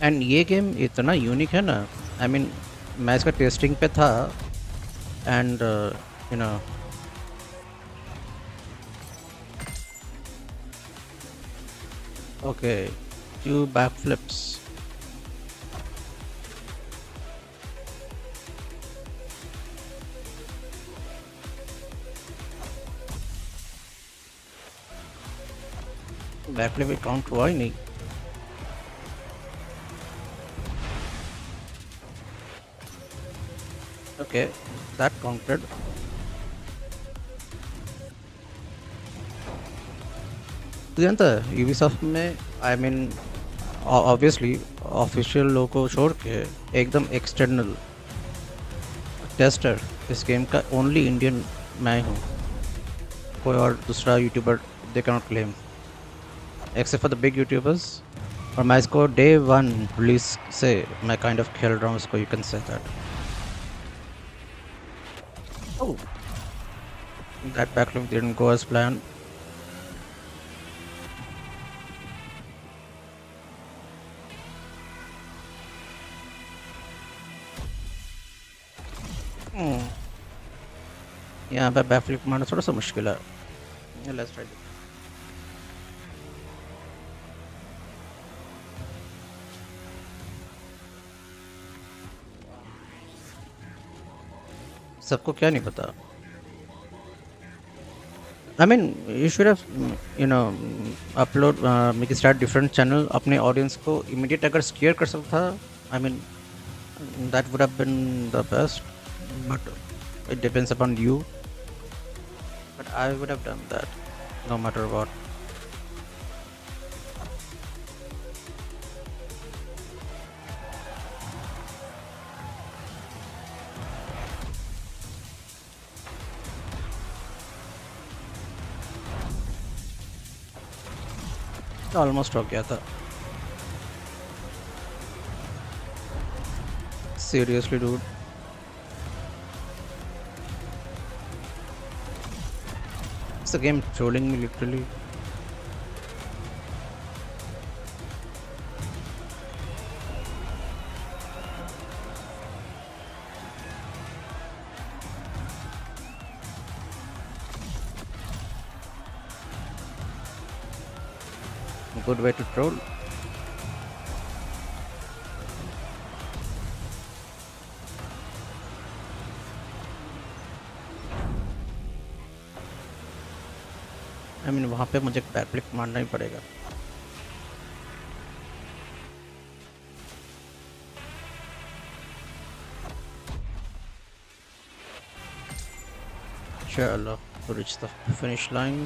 and ये game इतना unique है ना, I mean मैं इसका testing पे था and you know okay few backflips. Backflip भी count हुआ ही नहीं. Okay, that counted. तो जानता है यूबीसॉफ्ट में आई मीन ऑब्वियसली ऑफिशियल लोगो को छोड़ के एकदम एक्सटर्नल टेस्टर इस गेम का ओनली इंडियन मैं हूँ. कोई और दूसरा YouTuber they can not claim except for the big YouTubers. और मैं इसको डे 1 रिलीज से मैं काइंड ऑफ खेल रहा हूँ इसको. You can say that. Oh, that backlog didn't go as planned. यहाँ पे बैकफ्लिप मारना थोड़ा सा मुश्किल है. Let's try it. सबको क्या नहीं पता. I mean, you should have, upload, make start different channel. अपने audience को immediate अगर steer कर सकता, I mean, that would have been the best. But it depends upon you. But I would have done that, no matter what. Almost हो गया था. Seriously dude. It's a game trolling me literally. Good way to troll. I mean, वहाँ पे मुझे backflip मारना ही पड़ेगा. चलो, to reach the finish line.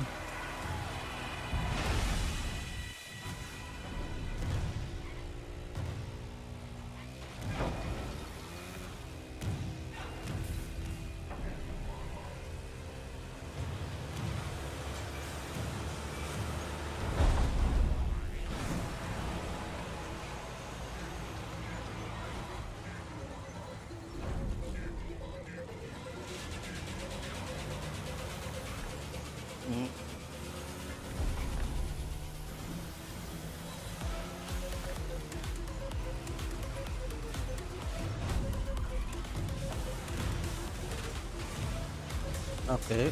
Okay.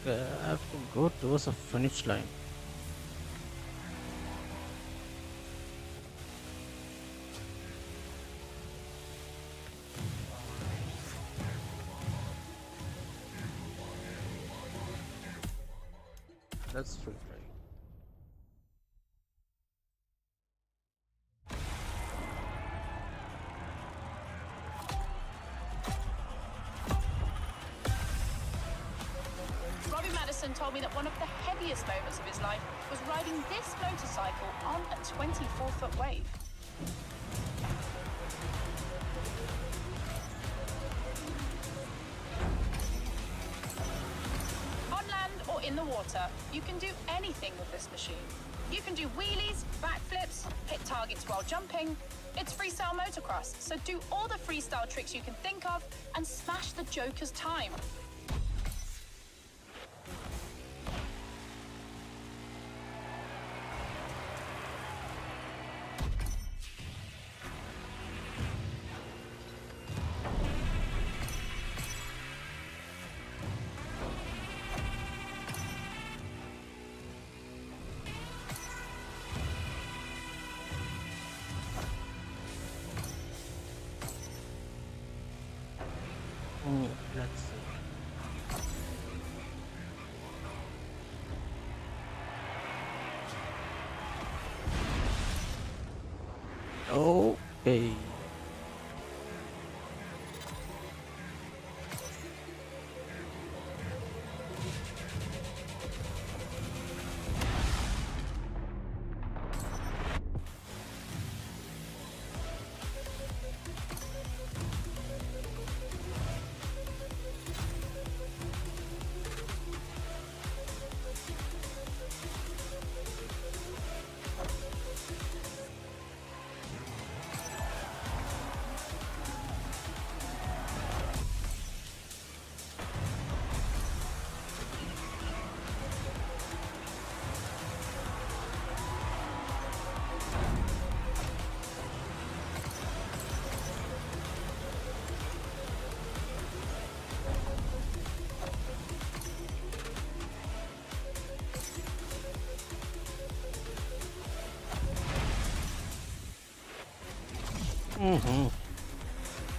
I have to go towards a finish line. Let's retry. Robbie Madison told me that one of the heaviest moments of his life was riding this motorcycle on a 24-foot wave. On land or in the water, you can do anything with this machine. You can do wheelies, backflips, hit targets while jumping. It's freestyle motocross, so do all the freestyle tricks you can think of and smash the Joker's time. Let's see. Okay.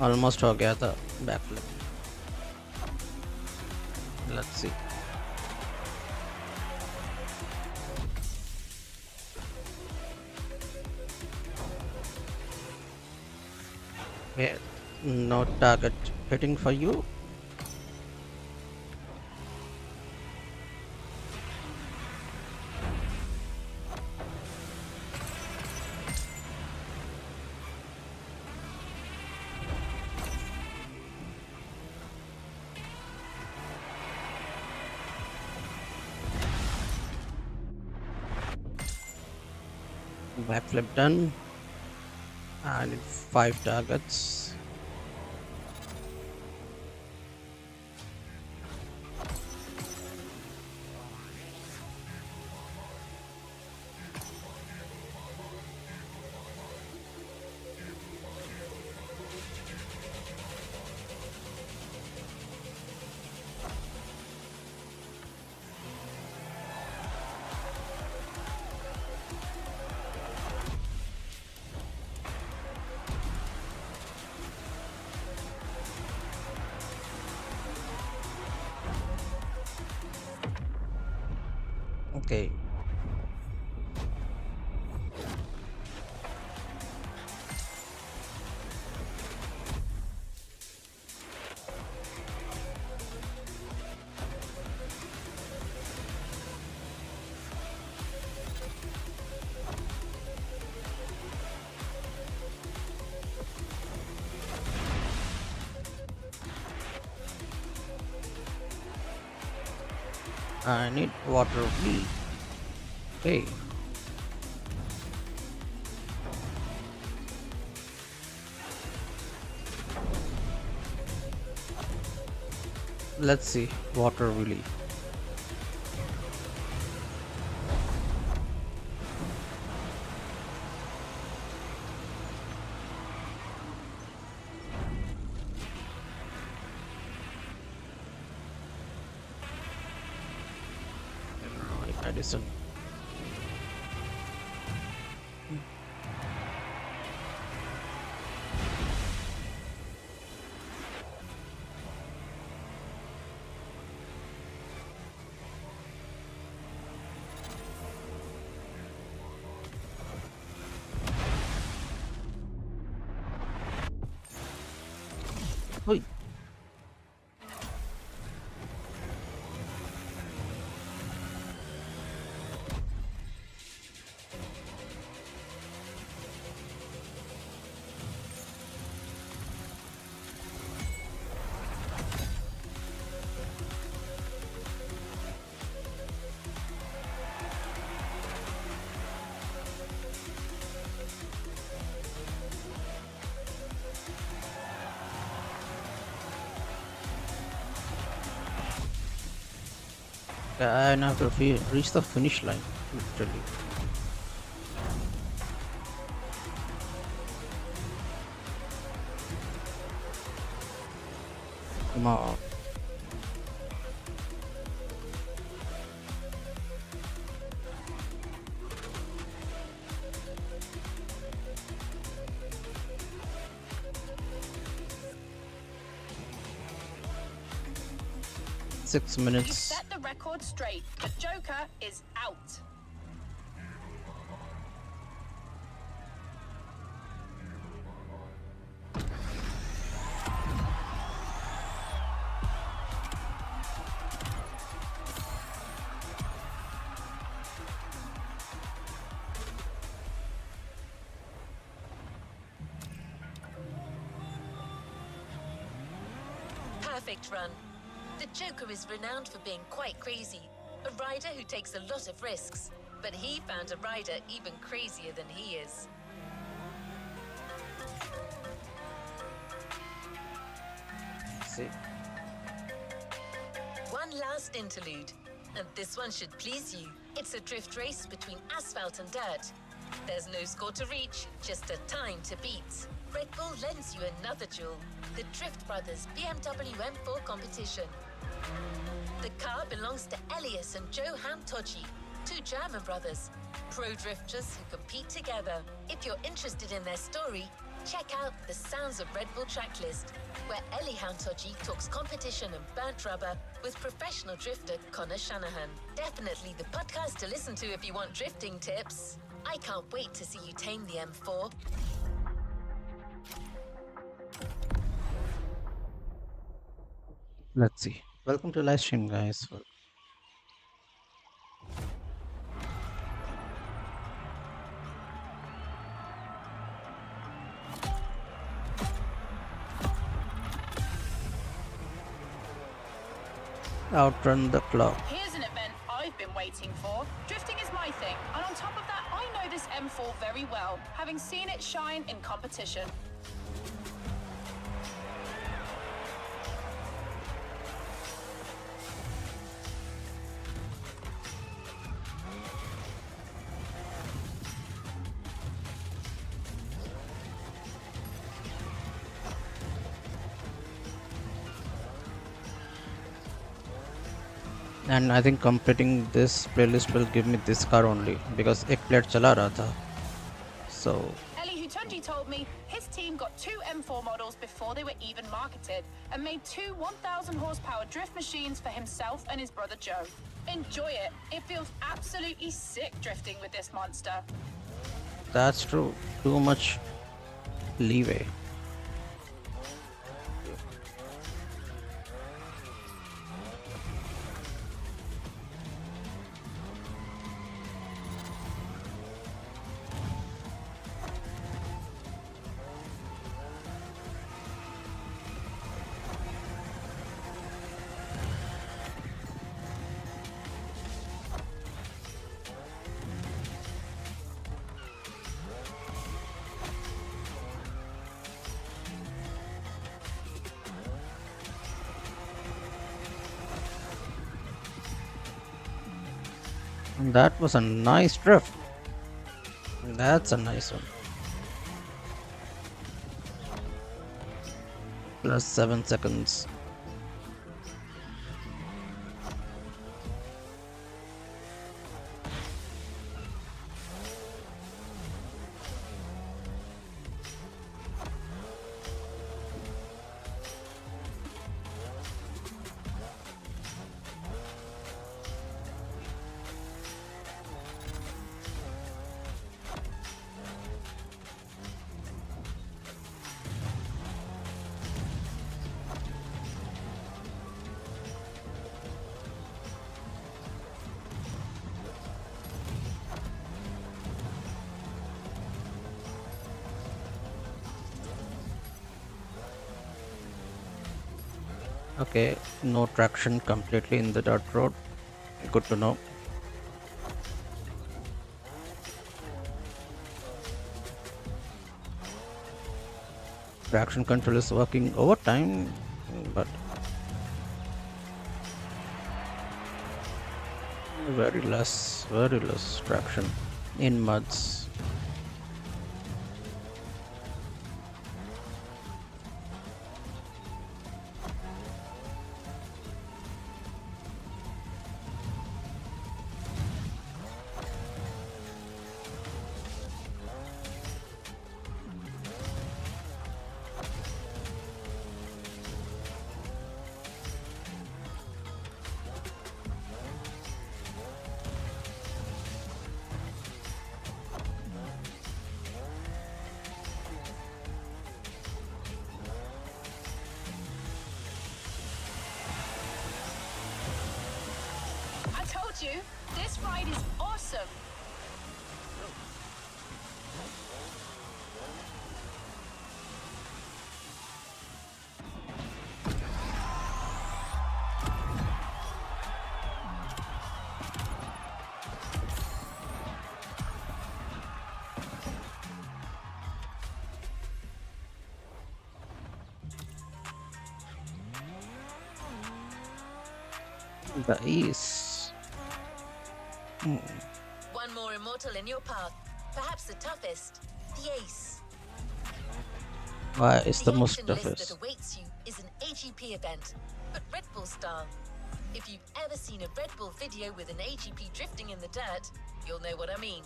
Almost हो गया था backflip. Let's see. Yeah, no target hitting for you. Backflip done. I need 5 targets. Okay. I need water wheel. Okay. Let's see water wheelie. listen. Oi. I now have to reach the finish line, literally. Come on. Six You minutes. set the record straight. The Joker is out. Perfect run. The Joker is renowned for being quite crazy, a rider who takes a lot of risks. But he found a rider even crazier than he is. See. One last interlude, and this one should please you. It's a drift race between asphalt and dirt. There's no score to reach, just a time to beat. Red Bull lends you another jewel, the Drift Brothers BMW M4 competition. The car belongs to Elias and Joe Hamtoji, two German brothers, pro drifters who compete together. If you're interested in their story, check out the Sounds of Red Bull tracklist, where Eli Hamtoji talks competition and burnt rubber with professional drifter Connor Shanahan. Definitely the podcast to listen to if you want drifting tips. I can't wait to see you tame the M4. Let's see. Welcome to Livestream, guys. Outrun the clock. Here's an event I've been waiting for. Drifting is my thing, and on top of that, I know this M4 very well, having seen it shine in competition. And I think completing this playlist will give me this car only because एक plate चला रहा था. So Eli Hutunji told me his team got two M4 models before they were even marketed and made two 1,000 horsepower drift machines for himself and his brother Joe. Enjoy it. It feels absolutely sick drifting with this monster. that's true. Too much leeway. That was a nice drift. That's a nice one. Plus 7 seconds. Okay, no traction completely in the dirt road. Good to know. Traction control is working overtime, but very less traction in muds. I told you, this ride is awesome. The ace. One more immortal in your path. Perhaps the toughest, the ace. Why is the most action list that toughest? awaits you is an AGP event, but Red Bull style. If you've ever seen a Red Bull video with an AGP drifting in the dirt, you'll know what I mean.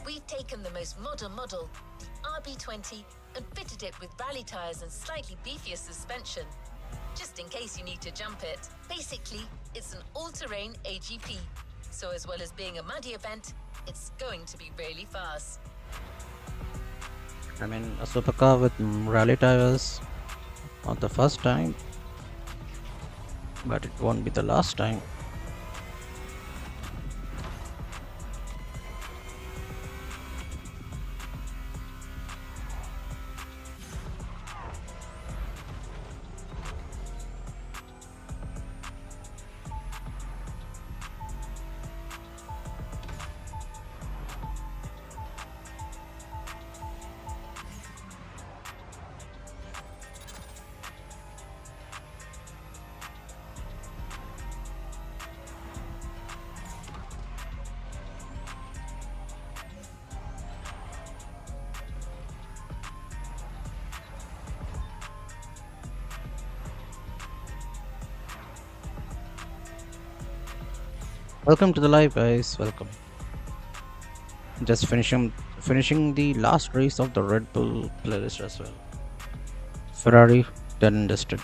We've taken the most modern model, the RB20, and fitted it with rally tyres and slightly beefier suspension, just in case you need to jump it. Basically, it's an all-terrain AGP, so as well as being a muddy event, it's going to be really fast. I mean, a supercar with rally tires, not the first time, but it won't be the last time. Welcome to the live, guys. Welcome. Just finishing the last race of the Red Bull playlist as well. Ferrari done and dusted.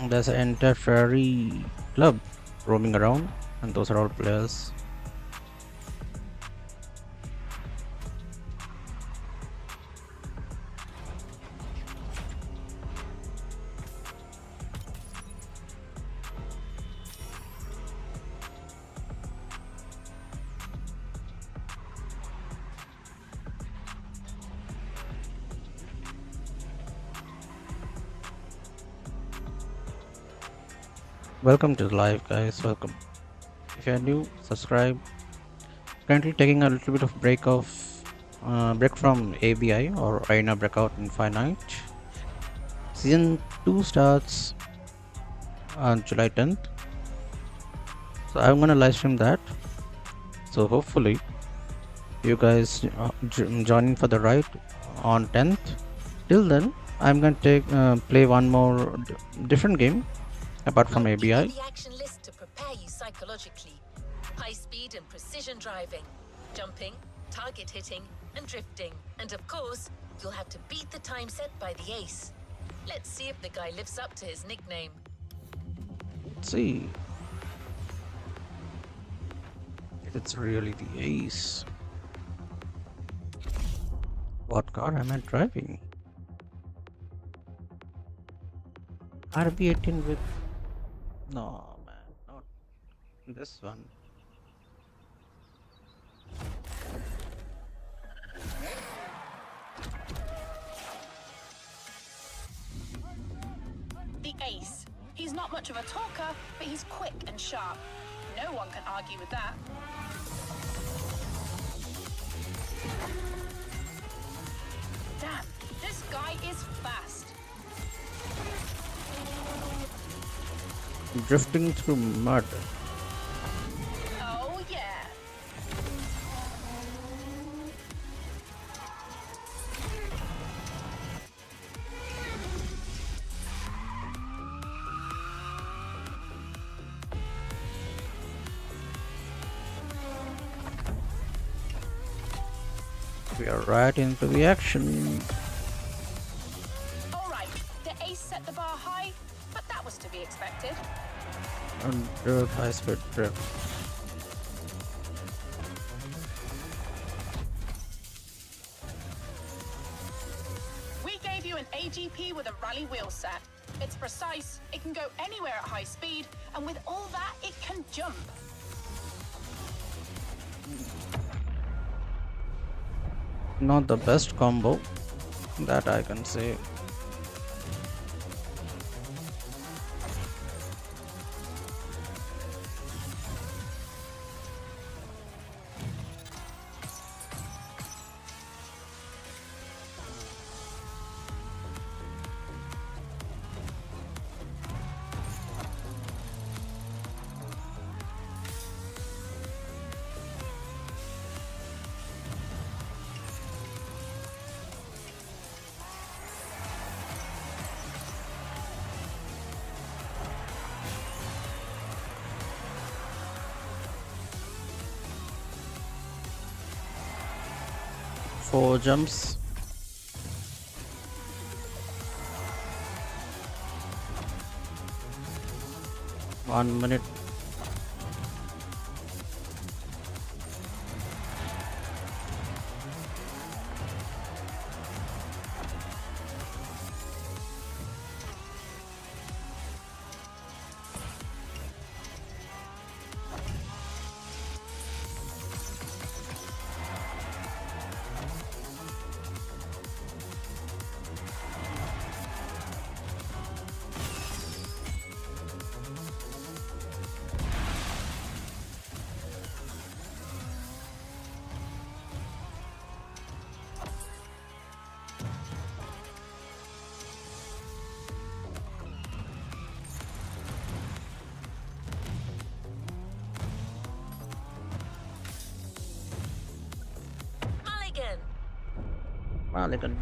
There's an entire Ferrari club roaming around, and those are all players. Welcome to the live, guys. Welcome. If you're new, subscribe. Currently taking a little bit of break from ABI or Arena Breakout Infinite. Season 2 starts on July 10th. So I'm gonna live stream that. So hopefully you guys join in for the ride on 10th. Till then, I'm gonna play one more different game apart from I'll give you ABI. the action list to prepare you psychologically. High speed and precision driving, jumping, target hitting, and drifting. And of course, you'll have to beat the time set by the ace. Let's see if the guy lives up to his nickname. Let's see if it's really the ace. What car am I driving? RB18 with... No, man, not this one. Ace. He's not much of a talker, but he's quick and sharp. No one can argue with that. Damn, this guy is fast. Drifting through mud. Oh, yeah. We are right into the action. All right, the Ace set the bar high, but that was to be expected. Under high speed drift. We gave you an AGP with a rally wheel set. It's precise, it can go anywhere at high speed, and with all that, it can jump. Not the best combo that I can say. Four jumps. One minute. Mulligan. Mulligan.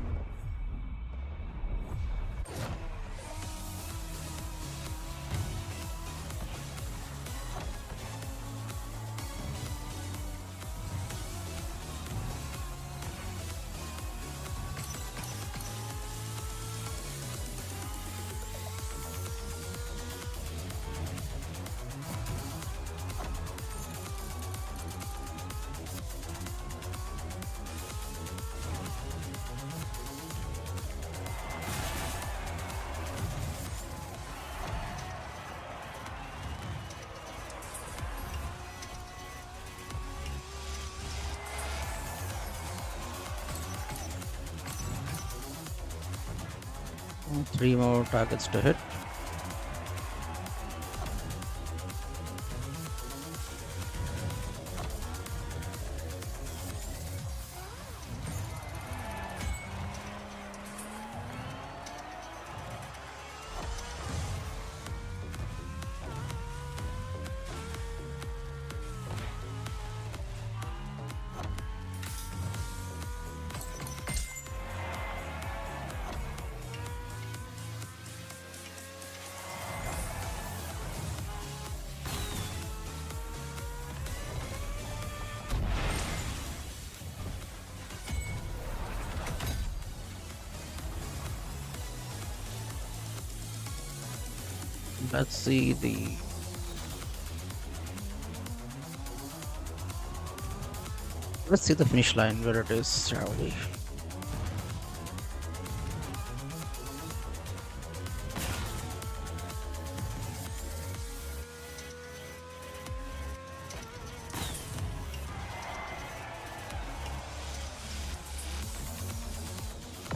Three more targets to hit. Let's see the finish line where it is, shall we?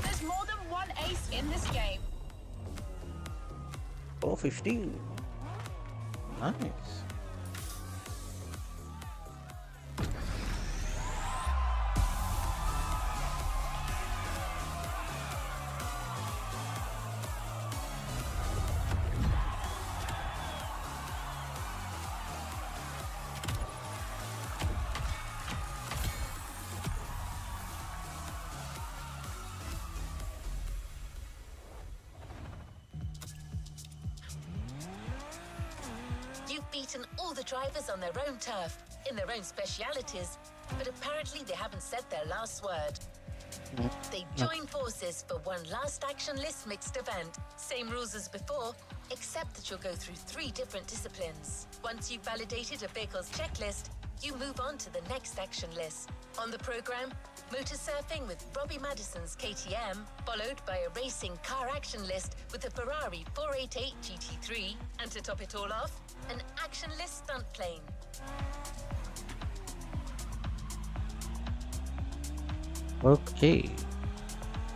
There's more than one Ace in this game. Oh, 15. Nice. You've beaten all the drivers on their own turf, in their own specialities, but apparently they haven't said their last word. They join forces for one last action list mixed event. Same rules as before, except that you'll go through 3 different disciplines. Once you've validated a vehicle's checklist, you move on to the next action list. On the program, motor surfing with Robbie Madison's KTM, followed by a racing car action list with the Ferrari 488 GT3, and to top it all off, an action list stunt plane. Okay.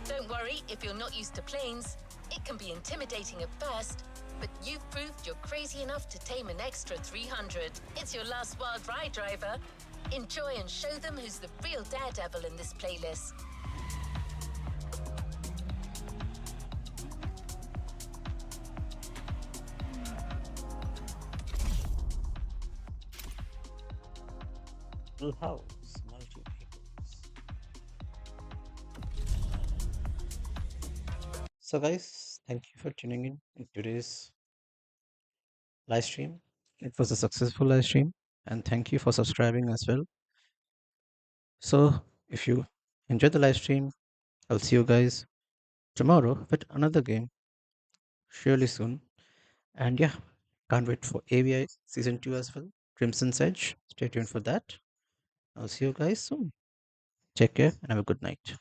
Don't worry if you're not used to planes. It can be intimidating at first, but you've proved you're crazy enough to tame an extra 300. It's your last wild ride, driver. Enjoy and show them who's the real daredevil in this playlist. Full house, multi vehicles. So, guys, thank you for tuning in today's live stream. It was a successful live stream, and thank you for subscribing as well. So, if you enjoyed the live stream, I'll see you guys tomorrow with another game, surely soon. And yeah, can't wait for AVI Season 2 as well. Crimson's Edge. Stay tuned for that. I'll see you guys soon. Take care and have a good night.